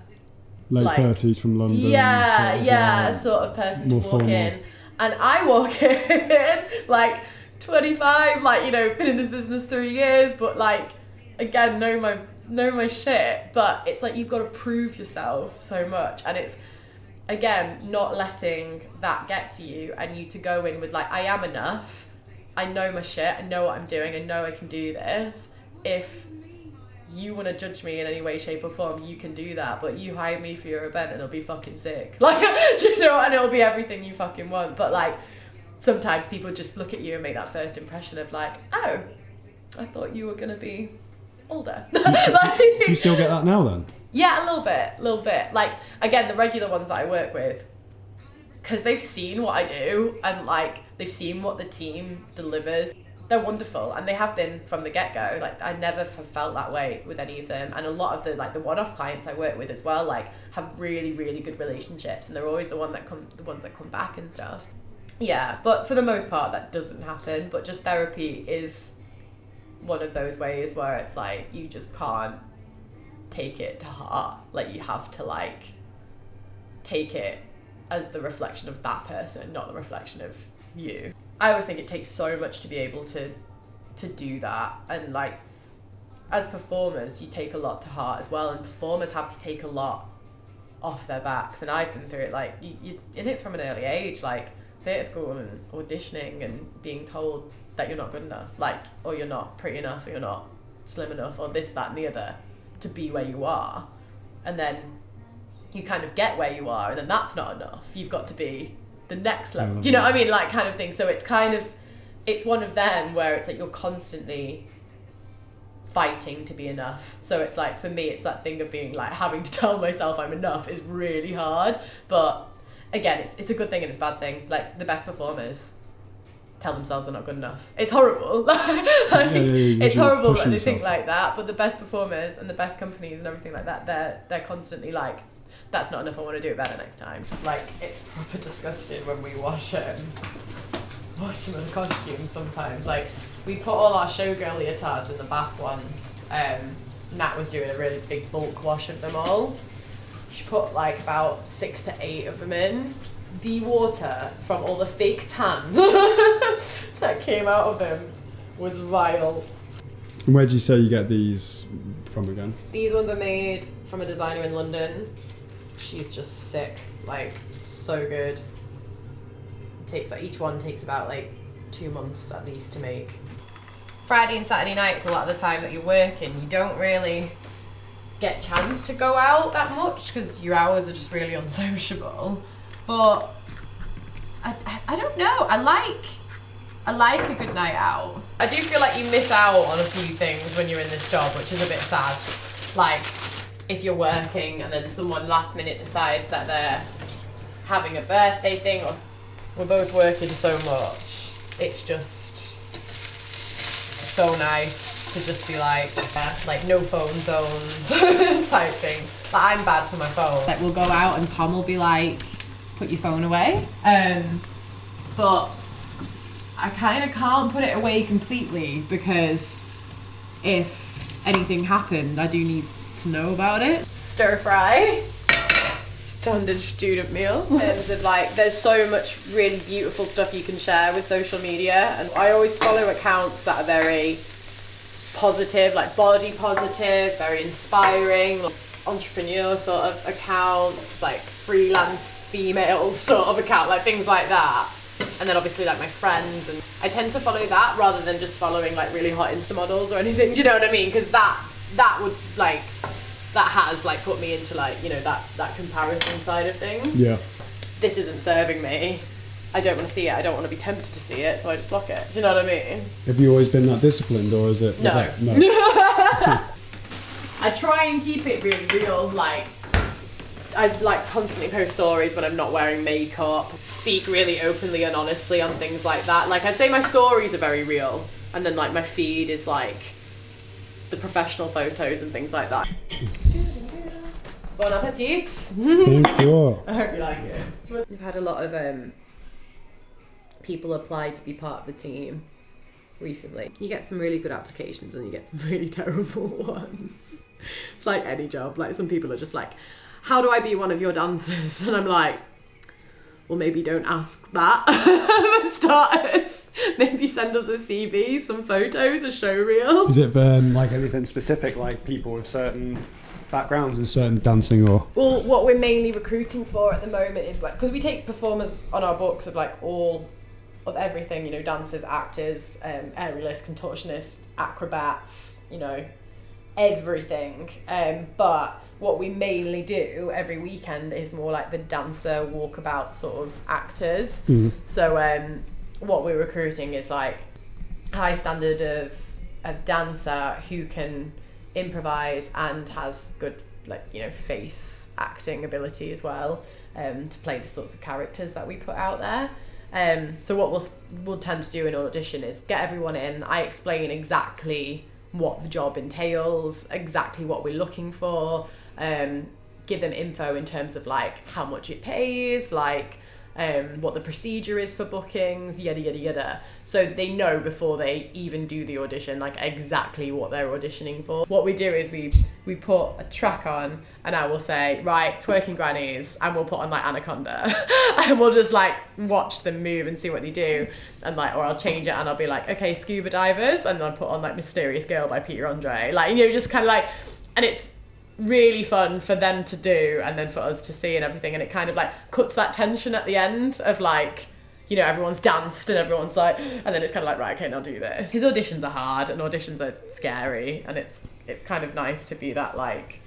late 30s from London. Sort of person to walk formal in. And I walk in like 25, like, you know, been in this business 3 years, but like, again, know my shit. But it's like, you've got to prove yourself so much. And it's, again, not letting that get to you, and you to go in with like, I am enough. I know my shit. I know what I'm doing. I know I can do this. If you want to judge me in any way, shape or form, you can do that, but you hire me for your event and it'll be fucking sick. Like, do you know, and it'll be everything you fucking want. But like, sometimes people just look at you and make that first impression of like, oh, I thought you were going to be older. Like, do you still get that now then? Yeah, a little bit. Like, again, the regular ones that I work with, because they've seen what I do and like, they've seen what the team delivers. They're wonderful, and they have been from the get-go. Like, I never have felt that way with any of them. And a lot of the one-off clients I work with as well, like, have really good relationships, and they're always the ones that come back and stuff. Yeah, but for the most part that doesn't happen. But just therapy is one of those ways where it's like, you just can't take it to heart. Like, you have to like take it as the reflection of that person, not the reflection of you. I always think it takes so much to be able to do that, and like, as performers, you take a lot to heart as well, and performers have to take a lot off their backs. And I've been through it, like, you're in it from an early age, like theatre school and auditioning and being told that you're not good enough, like, or you're not pretty enough, or you're not slim enough, or this, that and the other to be where you are. And then you kind of get where you are, and then that's not enough. You've got to be the next level. Do you know what I mean? Like, kind of thing. So it's kind of, it's one of them where it's like, you're constantly fighting to be enough. So it's like, for me, it's that thing of being like, having to tell myself I'm enough is really hard. But again, it's a good thing and it's a bad thing. Like, the best performers tell themselves they're not good enough. It's horrible. It's horrible that they think like that. But the best performers and the best companies and everything like that, they're constantly like, that's not enough, I want to do it better next time. Like, it's proper disgusting when we wash them in the costumes sometimes. Like, we put all our showgirl leotards in the bath once. Nat was doing a really big bulk wash of them all. She put like about 6 to 8 of them in. The water from all the fake tan that came out of them was vile. And where did you say you get these from again? These ones are made from a designer in London. she's just sick, like so good. Takes like each one takes about like 2 months at least to make. Friday and Saturday nights, a lot of the time that you're working, you don't really get a chance to go out that much because your hours are just really unsociable. But I don't know. I like a good night out. I do feel like you miss out on a few things when you're in this job, which is a bit sad. Like if you're working and then someone last minute decides that they're having a birthday thing, or we're both working so much, it's just so nice to just be like no phone zone type thing. Like I'm bad for my phone. Like we'll go out and Tom will be like, put your phone away. But I kind of can't put it away completely because if anything happened, I do need to know about it. Stir fry. Standard student meal. In terms of like, there's so much really beautiful stuff you can share with social media, and I always follow accounts that are very positive, like body positive, very inspiring, like entrepreneur sort of accounts, like freelance female sort of account, like things like that. And then obviously like my friends, and I tend to follow that rather than just following like really hot Insta models or anything. Do you know what I mean? Because that would like, that has like put me into like, you know, that comparison side of things. Yeah. This isn't serving me. I don't want to see it. I don't want to be tempted to see it, so I just block it. Do you know what I mean? Have you always been that disciplined, or is it? No. No. I try and keep it really real. Like I like constantly post stories when I'm not wearing makeup. Speak really openly and honestly on things like that. Like I'd say my stories are very real, and then like my feed is like the professional photos and things like that. Bon appetit. Thank you. I hope you like it. We've had a lot of people apply to be part of the team recently. You get some really good applications and you get some really terrible ones. It's like any job. Like some people are just like, how do I be one of your dancers? And I'm like, well, maybe don't ask that for starters. Maybe send us a CV, some photos, a show reel. Is it like anything specific, like people with certain backgrounds and certain dancing, or? Well, what we're mainly recruiting for at the moment is like, because we take performers on our books of like all of everything, you know, dancers, actors, aerialists, contortionists, acrobats, you know, everything. But what we mainly do every weekend is more like the dancer walkabout sort of actors. Mm-hmm. So what we're recruiting is like high standard of dancer who can improvise and has good, like, you know, face acting ability as well, to play the sorts of characters that we put out there. So what we'll tend to do in audition is get everyone in. I explain exactly what the job entails, exactly what we're looking for, give them info in terms of like how much it pays, like what the procedure is for bookings, yada yada yada, so they know before they even do the audition like exactly what they're auditioning for. What we do is we put a track on, and I will say, right, twerking grannies, and we'll put on like Anaconda and we'll just like watch them move and see what they do, and like, or I'll change it and I'll be like, okay, scuba divers, and then I'll put on like Mysterious Girl by Peter Andre, like, you know, just kind of like, and it's really fun for them to do and then for us to see and everything, and it kind of like cuts that tension at the end of like, you know, everyone's danced and everyone's like, and then it's kind of like, right, okay, now do this. His auditions are hard and auditions are scary, and it's kind of nice to be that like,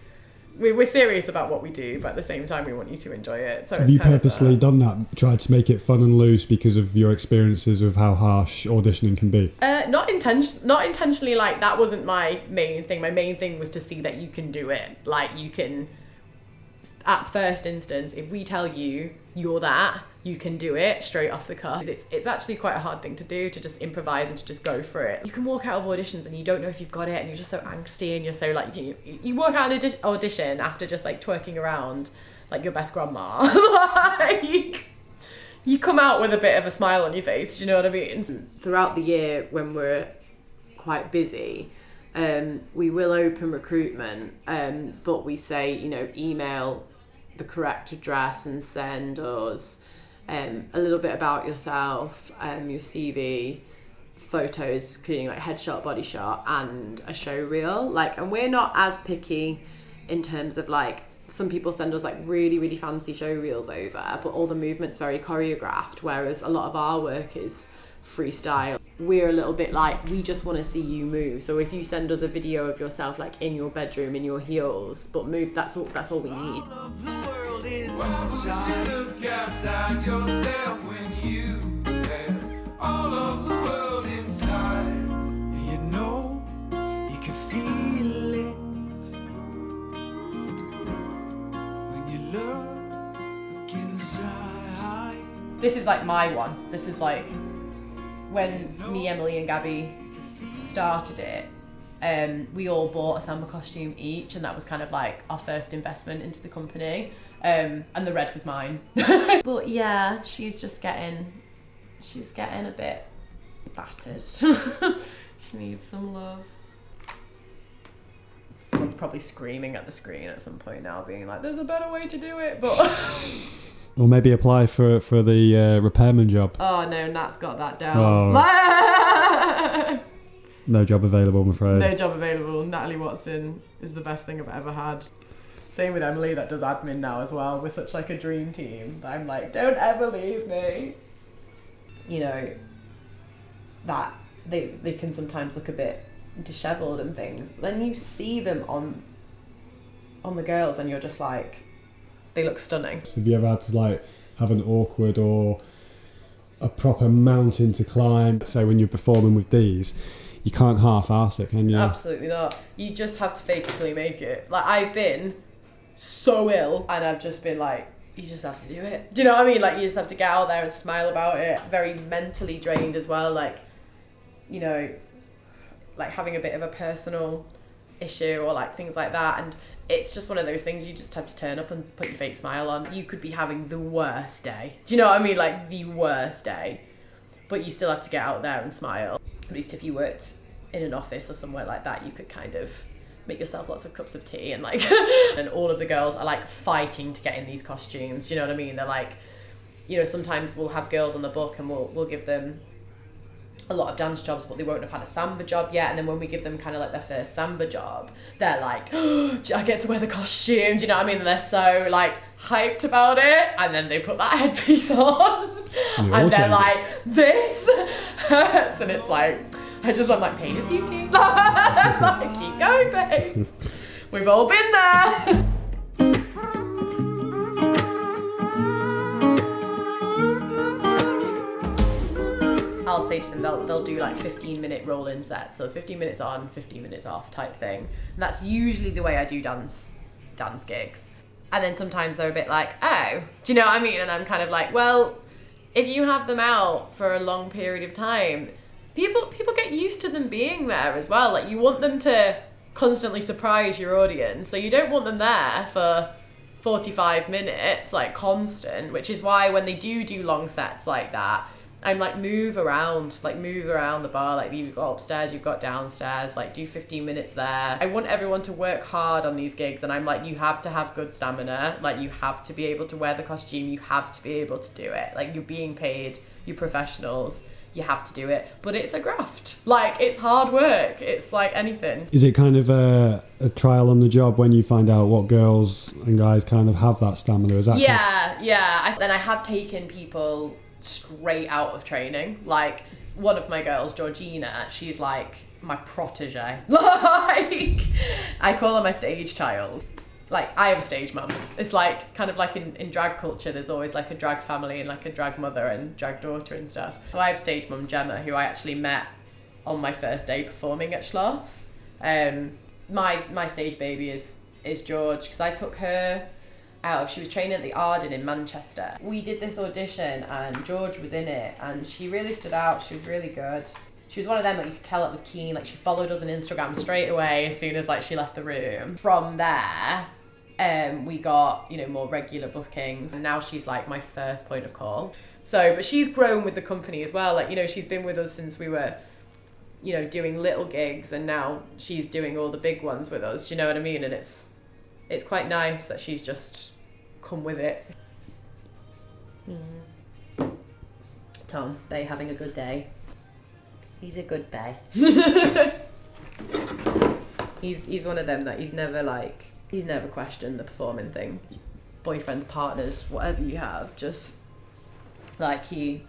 we're serious about what we do, but at the same time we want you to enjoy it. So have you purposely done that, tried to make it fun and loose because of your experiences of how harsh auditioning can be? Not intentionally, like that wasn't my main thing. My main thing was to see that you can do it. Like you can, at first instance, if we tell you you're that, you can do it straight off the cuff. It's actually quite a hard thing to do, to just improvise and to just go for it. You can walk out of auditions and you don't know if you've got it, and you're just so angsty and you're so like, you walk out of an audition after just like twerking around like your best grandma. Like, you come out with a bit of a smile on your face, do you know what I mean? Throughout the year when we're quite busy, we will open recruitment, but we say, you know, email the correct address and send us a little bit about yourself, your CV, photos, including like headshot, body shot, and a show reel. Like, and we're not as picky in terms of like some people send us like really, really fancy show reels over, but all the movement's very choreographed, whereas a lot of our work is freestyle. We're a little bit like, we just want to see you move. So if you send us a video of yourself like in your bedroom in your heels, but move, that's all we need. All of the world inside. Look outside yourself when you have all of the world inside. You know, you can feel it when you look inside. This is like my one. This is like when me, Emily and Gabby started it, we all bought a samba costume each, and that was kind of like our first investment into the company, and the red was mine. But yeah, she's getting a bit battered. She needs some love. Someone's probably screaming at the screen at some point now, being like, there's a better way to do it, but... Or maybe apply for the repairman job. Oh no, Nat's got that down. Oh. No job available, I'm afraid. No job available. Natalie Watson is the best thing I've ever had. Same with Emily that does admin now as well. We're such like a dream team that I'm like, don't ever leave me. You know, that they can sometimes look a bit dishevelled and things. But then you see them on the girls and you're just like, they look stunning. Have you ever had to like have an awkward or a proper mountain to climb? So when you're performing with these, you can't half-arse it, can you? Absolutely not. You just have to fake it till you make it. Like, I've been so ill and I've just been like, you just have to do it. Do you know what I mean? Like, you just have to get out there and smile about it. Very mentally drained as well. Like, you know, like having a bit of a personal issue or like things like that. And it's just one of those things you just have to turn up and put your fake smile on. You could be having the worst day. Do you know what I mean? Like, the worst day. But you still have to get out there and smile. At least if you worked in an office or somewhere like that, you could kind of make yourself lots of cups of tea and like and all of the girls are like fighting to get in these costumes. Do you know what I mean? They're like, you know, sometimes we'll have girls on the book and we'll give them a lot of dance jobs, but they won't have had a samba job yet. And then when we give them kind of like their first samba job, they're like, oh, I get to wear the costume. Do you know what I mean? And they're so like hyped about it. And then they put that headpiece on and they're like, this hurts. And it's like, I'm like, pain is beauty. Like, keep going, babe. We've all been there. I'll say to them, they'll do like 15-minute roll-in sets, so 15 minutes on, 15 minutes off type thing. And that's usually the way I do dance gigs. And then sometimes they're a bit like, oh, do you know what I mean? And I'm kind of like, well, if you have them out for a long period of time, people get used to them being there as well. Like, you want them to constantly surprise your audience, so you don't want them there for 45 minutes, like constant, which is why when they do long sets like that, I'm like, move around the bar. Like, you've got upstairs, you've got downstairs, like do 15 minutes there. I want everyone to work hard on these gigs, and I'm like, you have to have good stamina. Like, you have to be able to wear the costume, you have to be able to do it. Like, you're being paid, you're professionals, you have to do it. But it's a graft. Like, it's hard work. It's like anything. Is it kind of a trial on the job when you find out what girls and guys kind of have that stamina? Is that yeah. Then I have taken people straight out of training. Like, one of my girls, Georgina, she's like my protege. Like, I call her my stage child. Like, I have a stage mum. It's like, kind of like in drag culture, there's always like a drag family and like a drag mother and drag daughter and stuff. So I have stage mum Gemma, who I actually met on my first day performing at Schloss. My stage baby is George, because I took her out. She was training at the Arden in Manchester. We did this audition and George was in it, and she really stood out. She was really good. She was one of them that you could tell that was keen. Like, she followed us on Instagram straight away as soon as like she left the room. From there, we got, you know, more regular bookings, and now she's like my first point of call. So, but she's grown with the company as well. Like, you know, she's been with us since we were, you know, doing little gigs, and now she's doing all the big ones with us. Do you know what I mean? And it's quite nice that she's just come with it. Tom, they having a good day. He's a good bay. He's one of them that he's never like he's never questioned the performing thing. Boyfriends, partners, whatever you have, just like he's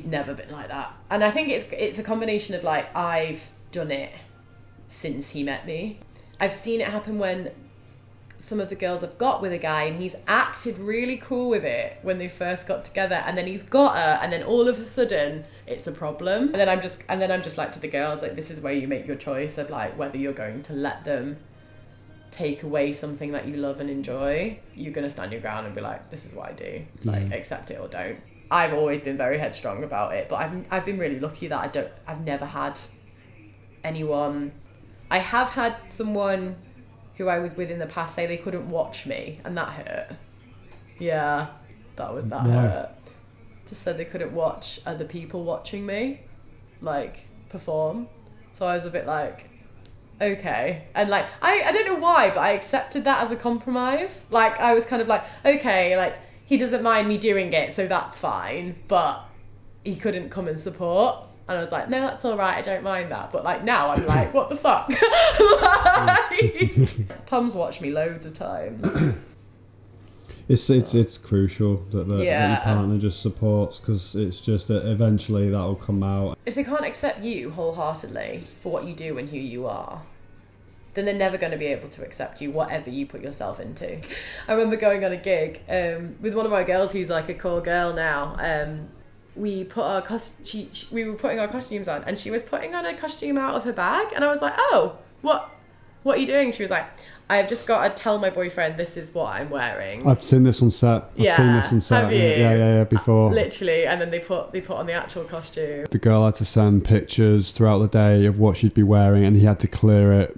never been like that. And I think it's a combination of like, I've done it since he met me. I've seen it happen when some of the girls have got with a guy and he's acted really cool with it when they first got together, and then he's got her, and then all of a sudden it's a problem. And then I'm just like to the girls, like, this is where you make your choice of like whether you're going to let them take away something that you love and enjoy. You're gonna stand your ground and be like, this is what I do, like accept it or don't. I've always been very headstrong about it, but I've been really lucky that I've never had anyone. I have had someone who I was with in the past say they couldn't watch me, and that hurt. Yeah, that hurt. Just said they couldn't watch other people watching me, like, perform. So I was a bit like, okay. And like, I don't know why, but I accepted that as a compromise. Like, I was kind of like, okay, like, he doesn't mind me doing it, so that's fine, but he couldn't come and support. And I was like, no, that's all right, I don't mind that. But like now I'm like, what the fuck? Like, Tom's watched me loads of times. It's crucial that your partner just supports, because it's just that eventually that'll come out. If they can't accept you wholeheartedly for what you do and who you are, then they're never going to be able to accept you, whatever you put yourself into. I remember going on a gig with one of my girls who's like a cool girl now. We put we were putting our costumes on, and she was putting on a costume out of her bag, and I was like, oh, what are you doing? She was like, I've just got to tell my boyfriend this is what I'm wearing. I've seen this on set. Have you? Yeah, before. Literally, and then they put on the actual costume. The girl had to send pictures throughout the day of what she'd be wearing, and he had to clear it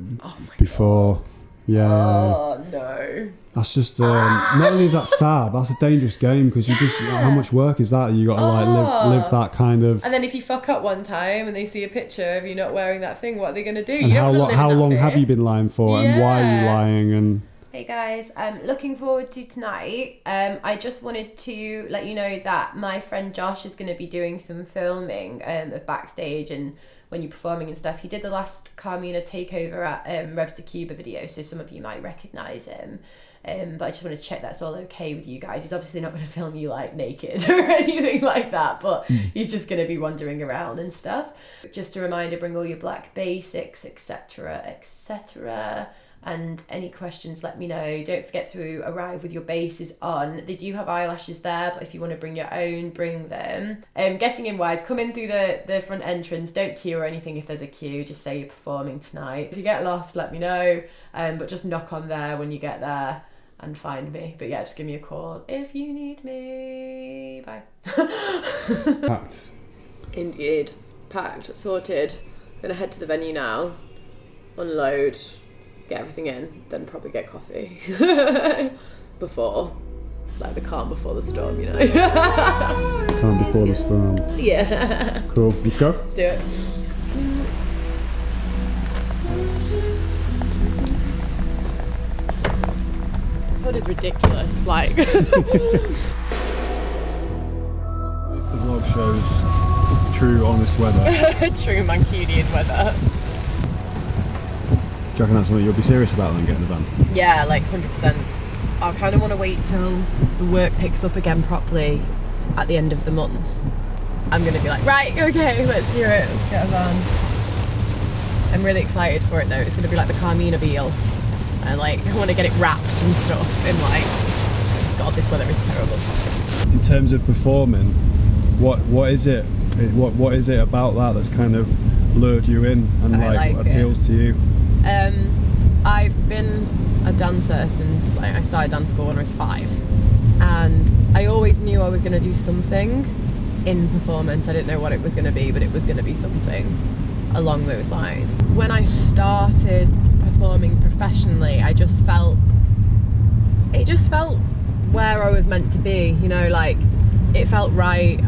before. God. Yeah. Oh no. That's just not only is that sad, that's a dangerous game, because you just how much work is that? You got to like live that kind of. And then if you fuck up one time and they see a picture of you not wearing that thing, what are they gonna do? And how long have you been lying for, and why are you lying? And hey guys, looking forward to tonight. I just wanted to let you know that my friend Josh is going to be doing some filming of backstage and when you're performing and stuff. He did the last Carmina takeover at Revs to Cuba video, so some of you might recognise him. But I just want to check that's all okay with you guys. He's obviously not going to film you like naked or anything like that, but he's just going to be wandering around and stuff. Just a reminder, bring all your black basics, etc, etc. And any questions, let me know. Don't forget to arrive with your bases on. They do have eyelashes there, but if you want to bring your own, bring them. Getting in wise, come in through the front entrance. Don't queue or anything if there's a queue. Just say you're performing tonight. If you get lost, let me know. But just knock on there when you get there and find me. But yeah, just give me a call if you need me. Bye. Packed. Indeed. Packed, sorted. Gonna head to the venue now, unload, get everything in, then probably get coffee before, like the calm before the storm, you know. Calm before the storm. Yeah. Cool. Let's go. Let's do it. This hood is ridiculous. Like. This the vlog shows true, honest weather. True Mancunian weather. Do you reckon that's something you'll be serious about then, getting the van? Yeah, like 100%. I kind of want to wait till the work picks up again properly at the end of the month. I'm going to be like, right, okay, let's do it, let's get a van. I'm really excited for it though. It's going to be like the Carmina Beal. And like, I want to get it wrapped and stuff in like, God, this weather is terrible. In terms of performing, what is it? What is it about that that's kind of lured you in and like appeals to you? I've been a dancer since like I started dance school when I was 5, and I always knew I was going to do something in performance. I didn't know what it was going to be, but it was going to be something along those lines. When I started performing professionally, it just felt where I was meant to be, you know, like it felt right.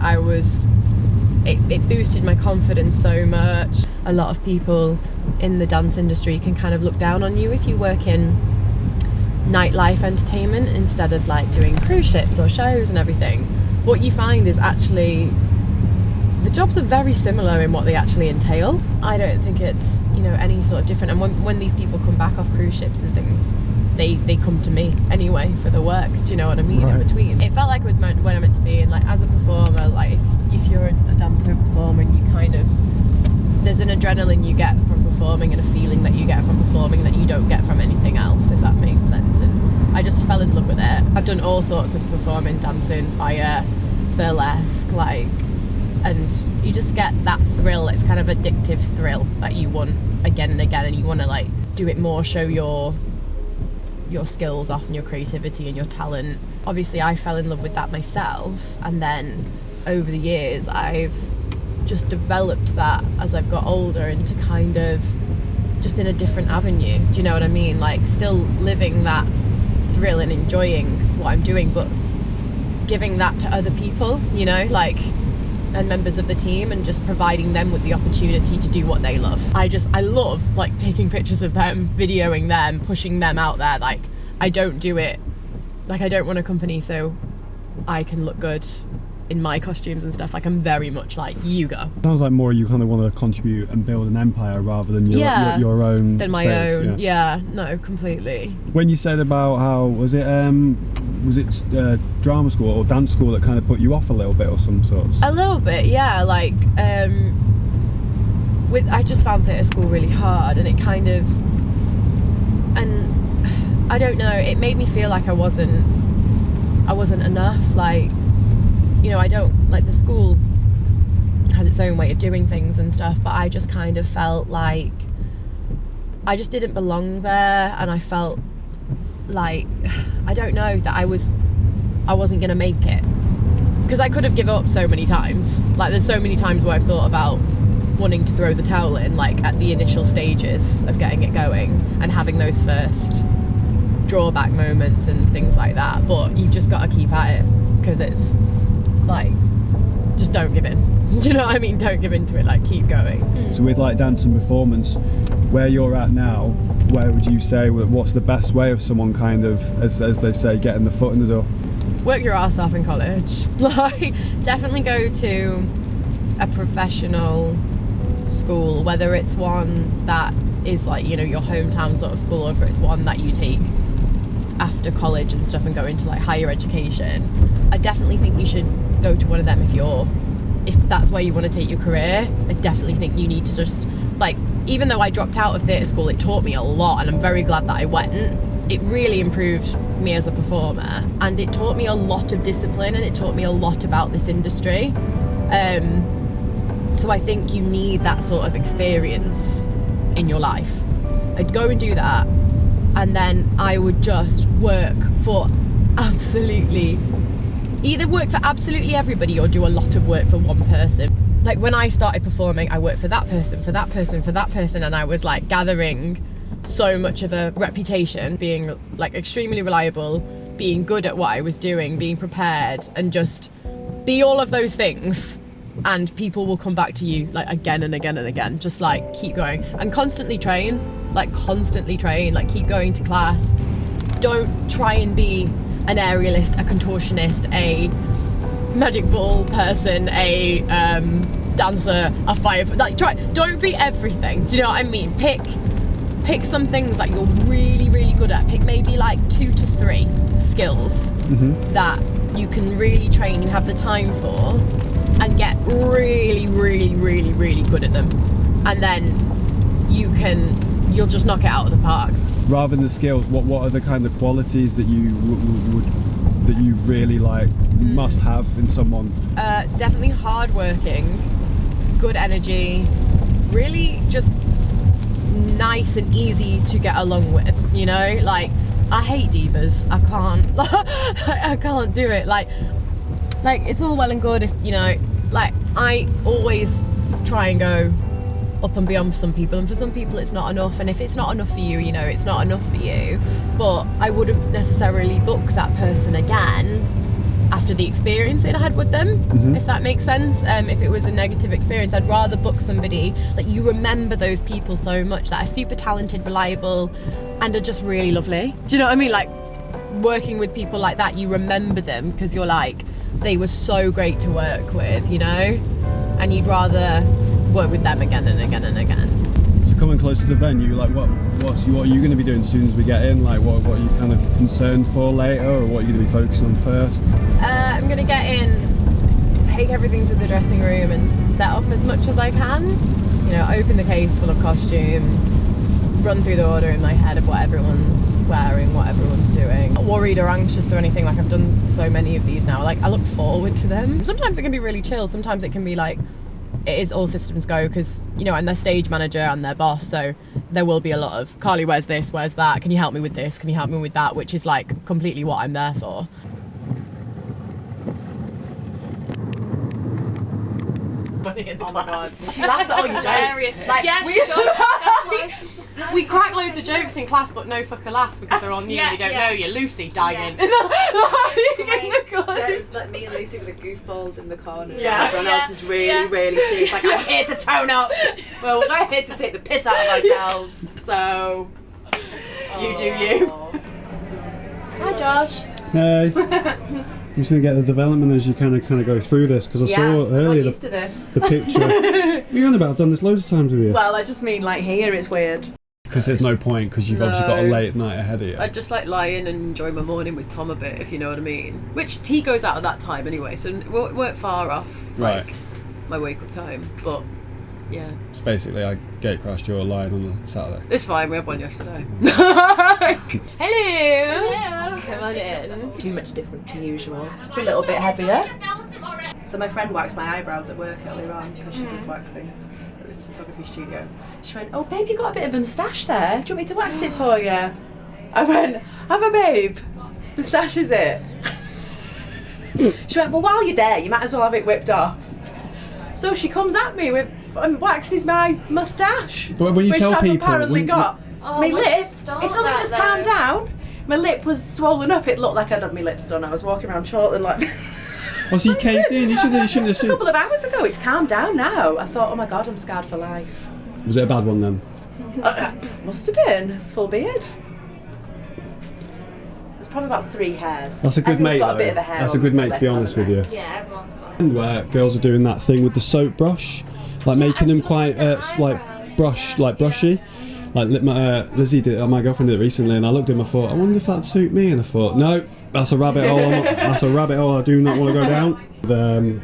It boosted my confidence so much. A lot of people in the dance industry can kind of look down on you if you work in nightlife entertainment instead of like doing cruise ships or shows and everything. What you find is actually the jobs are very similar in what they actually entail. I don't think it's, you know, any sort of different. And when these people come back off cruise ships and things, they come to me anyway for the work. Do you know what I mean? Right. In between, it felt like it was when I meant to be. And like as a performer, like if you're a dancer, performer, and you kind of, there's an adrenaline you get from performing and a feeling that you get from performing that you don't get from anything else, if that makes sense. And I just fell in love with it. I've done all sorts of performing, dancing, fire, burlesque, like, and you just get that thrill. It's kind of addictive thrill that you want again and again, and you want to like do it more, show your skills off and your creativity and your talent. Obviously I fell in love with that myself, and then over the years I've just developed that as I've got older into kind of just in a different avenue. Do you know what I mean? Like still living that thrill and enjoying what I'm doing, but giving that to other people, you know, like, and members of the team, and just providing them with the opportunity to do what they love. I love like taking pictures of them, videoing them, pushing them out there. Like I don't do it, like I don't run a company so I can look good in my costumes and stuff. Like I'm very much like, you go. Sounds like more you kind of want to contribute and build an empire rather than your own. Than my space, own. Yeah, no, completely. When you said about how was it drama school or dance school that kind of put you off a little bit or some sorts? A little bit, yeah. Like I just found theatre school really hard, and it kind of, and I don't know, it made me feel like I wasn't enough. Like, you know, I don't, like, the school has its own way of doing things and stuff, but I just kind of felt like I just didn't belong there, and I felt like, I don't know, that I wasn't gonna make it, because I could have given up so many times. Like there's so many times where I've thought about wanting to throw the towel in, like at the initial stages of getting it going and having those first drawback moments and things like that, but you've just got to keep at it, because it's like, just don't give in. Do you know what I mean? Don't give in to it, like keep going. So with like dance and performance, where you're at now, where would you say, what's the best way of someone kind of, as they say, getting the foot in the door? Work your ass off in college. Like definitely go to a professional school, whether it's one that is like, you know, your hometown sort of school, or if it's one that you take after college and stuff and go into like higher education. I definitely think you should go to one of them if that's where you want to take your career. I definitely think you need to just, like, even though I dropped out of theatre school, it taught me a lot, and I'm very glad that I went. It really improved me as a performer, and it taught me a lot of discipline, and it taught me a lot about this industry. So I think you need that sort of experience in your life. I'd go and do that, and then I would just work for either work for absolutely everybody or do a lot of work for one person. Like when I started performing, I worked for that person, for that person, for that person, and I was like gathering so much of a reputation, being like extremely reliable, being good at what I was doing, being prepared, and just be all of those things, and people will come back to you like again and again and again. Just like keep going and constantly train, like keep going to class. Don't try and be an aerialist, a contortionist, a magic ball person, a dancer, a fire, like don't be everything. Do you know what I mean? Pick some things that you're really, really good at. Pick maybe like 2 to 3 skills that you can really train, you have the time for, and get really, really, really, really good at them. And then you'll just knock it out of the park. Rather than the skills, what are the kind of qualities that you that you really like must have in someone? Definitely hardworking, good energy, really just nice and easy to get along with, you know? Like, I hate divas. I can't do it. Like it's all well and good if, you know, like I always try and go up and beyond for some people, and for some people it's not enough, and if it's not enough for you, you know, it's not enough for you. But I wouldn't necessarily book that person again after the experience I had with them, if that makes sense. If it was a negative experience, I'd rather book somebody that you remember those people so much, that are super talented, reliable, and are just really lovely. Do you know what I mean? Like working with people like that, you remember them because you're like, they were so great to work with, you know? and you'd rather work with them again and again and again. So coming close to the venue, like what are you going to be doing as soon as we get in? Like what are you kind of concerned for later, or what are you going to be focusing on first? I'm going to get in, take everything to the dressing room and set up as much as I can. You know, open the case full of costumes, run through the order in my head of what everyone's wearing, what everyone's doing. Not worried or anxious or anything, like I've done so many of these now. Like I look forward to them. Sometimes it can be really chill, sometimes it can be like, it is all systems go, because, you know, I'm their stage manager and their boss, so there will be a lot of, Carly, where's this, where's that, can you help me with this, can you help me with that, which is like completely what I'm there for. Oh my god, she laughs at all your jokes. Like, yeah, she does. That's why she's we crack loads of jokes in class, but no fucker laughs because they're on you and they don't know you. Lucy dying. Yeah. In the corner. Yeah, it was like me and Lucy with the goofballs in the corner. Yeah. Everyone else is really serious. Like, I'm here to tone up. Well, we're here to take the piss out of ourselves. So, you do you. Hi, Josh. Hey. I'm just going to get the development as you kind of go through this, because I saw earlier used to this. the picture. What are you on about? I've done this loads of times with you. Well, I just mean like here it's weird. Because there's no point, because you've obviously got a late night ahead of you. I just like lie in and enjoy my morning with Tom a bit, if you know what I mean. Which he goes out at that time anyway, so we weren't far off. Right. Like, my wake up time, but yeah. So basically, I gate crashed your line on a Saturday. It's fine, we had one yesterday. Hello! Come on in. Too much different to usual. Just a little bit heavier. So my friend waxed my eyebrows at work earlier on because she does waxing at this photography studio. She went, "Oh babe, you got a bit of a moustache there. Do you want me to wax it for you?" I went, "Have a babe. Moustache is it?" She went, "Well, while you're there, you might as well have it whipped off." So she comes at me with and waxes my moustache, But when you which tell I've people, apparently when- got. Oh, My once you lip, start it's only that, just though. calmed down. My lip was swollen up. It looked like I'd had my lips done. I was walking around Chorlton like. Oh, so you caved in? You shouldn't have Just a seen. couple of hours ago. It's calmed down now. I thought, oh my god, I'm scarred for life. Was it a bad one then? Must have been full beard. There's probably about 3 hairs. That's a good Everyone's mate, got though. a bit of a hair That's a on good the mate, to lip, be honest with haven't you. Yeah, everyone's got. Where girls are doing that thing with the soap brush, like making them quite brushy. Like Lizzie did, my girlfriend did it recently, and I looked at him. I thought, I wonder if that'd suit me, and I thought, no, that's a rabbit hole. That's a rabbit hole. I do not want to go down.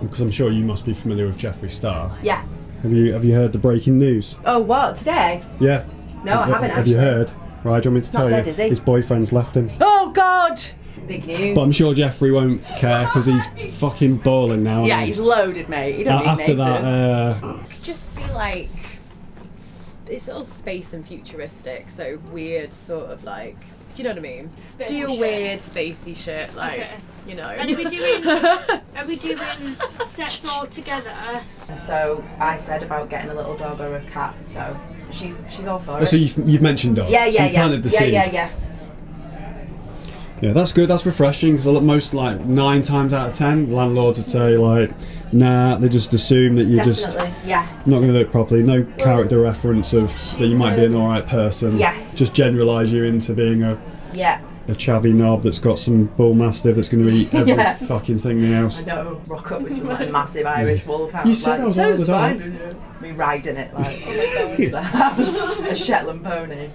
Because I'm sure you must be familiar with Jeffree Star. they? Yeah. Have you heard the breaking news? Oh, what? Today? Yeah. No, I haven't Have you actually. heard? Right, do you want me to Not tell dead, you? is he? His boyfriend's left him. Oh god! Big news. But I'm sure Jeffree won't care because he's fucking balling now. yeah, and he's loaded, mate. He don't need after Nathan. that. It could just be like, it's all space and futuristic, so weird sort of like, do you know what I mean? Spacey Do your shit. weird spacey shit, like, Okay. you know. And are we doing sets all together? So I said about getting a little dog or a cat, so she's all for Oh, it. so you've mentioned dogs. yeah, So you planted the seed. yeah. Yeah, that's good. That's refreshing because most 9 times out of 10 landlords would say like, nah. They just assume that you're just Definitely, yeah. not going to do it properly. No character reference of that you might be an alright person. Yes. Just generalise you into being a Yeah. chavvy knob that's got some bull mastiff that's going to eat every Yeah. fucking thing in the house. I know, rock up with some like massive Irish wolfhound. You said I was out with the dog. Me riding it like, oh my god, it's the house. A Shetland pony.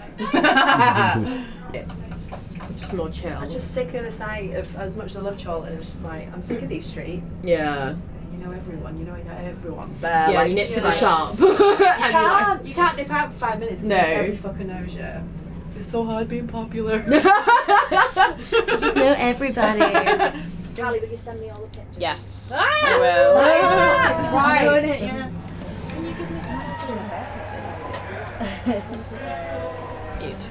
Just more chill. I'm just sick of the sight of, as much as I love Chorlton, it's just like, I'm sick of these streets. Yeah. You know everyone, you know everyone. There, Yeah, like, you nip to the like- shop. You can't nip out for 5 minutes. No. Every fucking knows you. It's so hard being popular. Just know everybody. Carly, will you send me all the pictures? Yes, I will. Right. Can you give me some Cute.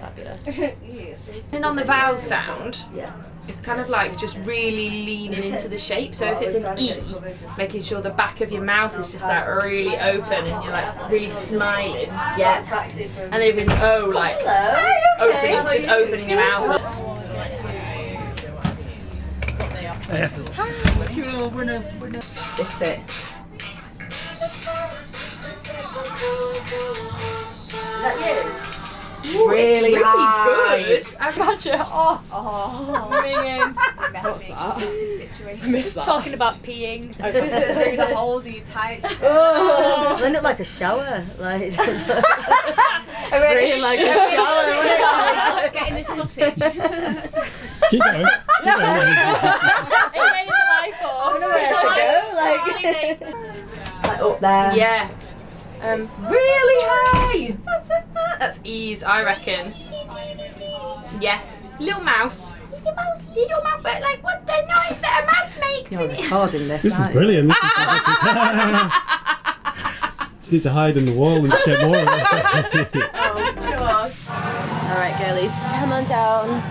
Fabulous. And on the vowel sound, Yeah. it's kind of like just really leaning into the shape. So if it's an E, making sure the back of your mouth is just like really open and you're like really smiling. Yeah. And then if it's an O, like just opening your mouth. This bit. Is that you? really it's really high. good. I imagine. Ringing. What's that? Situation. I missed that. Talking about peeing. Through the holes of your tights. Does it look like a shower? Like, spraying like a shower. Getting this footage. Keep going. Keep going. Away in the life I don't know where to go. Like up there. Yeah. It's really high. That's ease, I reckon. Yeah. Little mouse. Little mouse, but like what the noise that a mouse makes. You're recording this, This is aren't you? brilliant. This is just need to hide in the wall and just get more of it. Alright, girlies, come on down.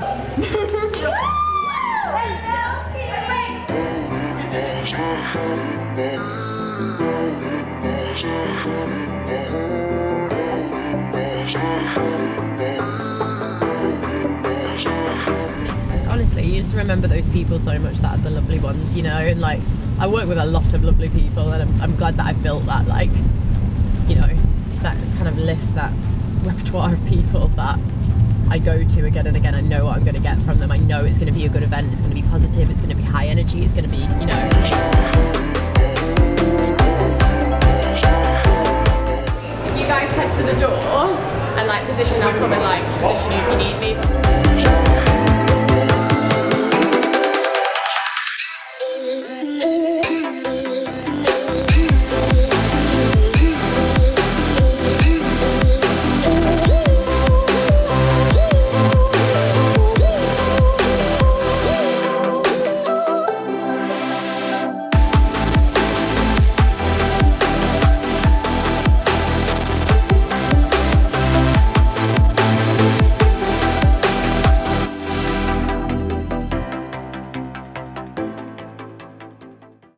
Honestly, you just remember those people so much that are the lovely ones, you know, and like I work with a lot of lovely people, and I'm glad that I've built that, like, you know, that kind of list, that repertoire of people that I go to again and again. I know what I'm going to get from them. I know it's going to be a good event, it's going to be positive, it's going to be high energy, it's going to be, you know. You guys head for the door and like position, I'll come and like position you if you need me.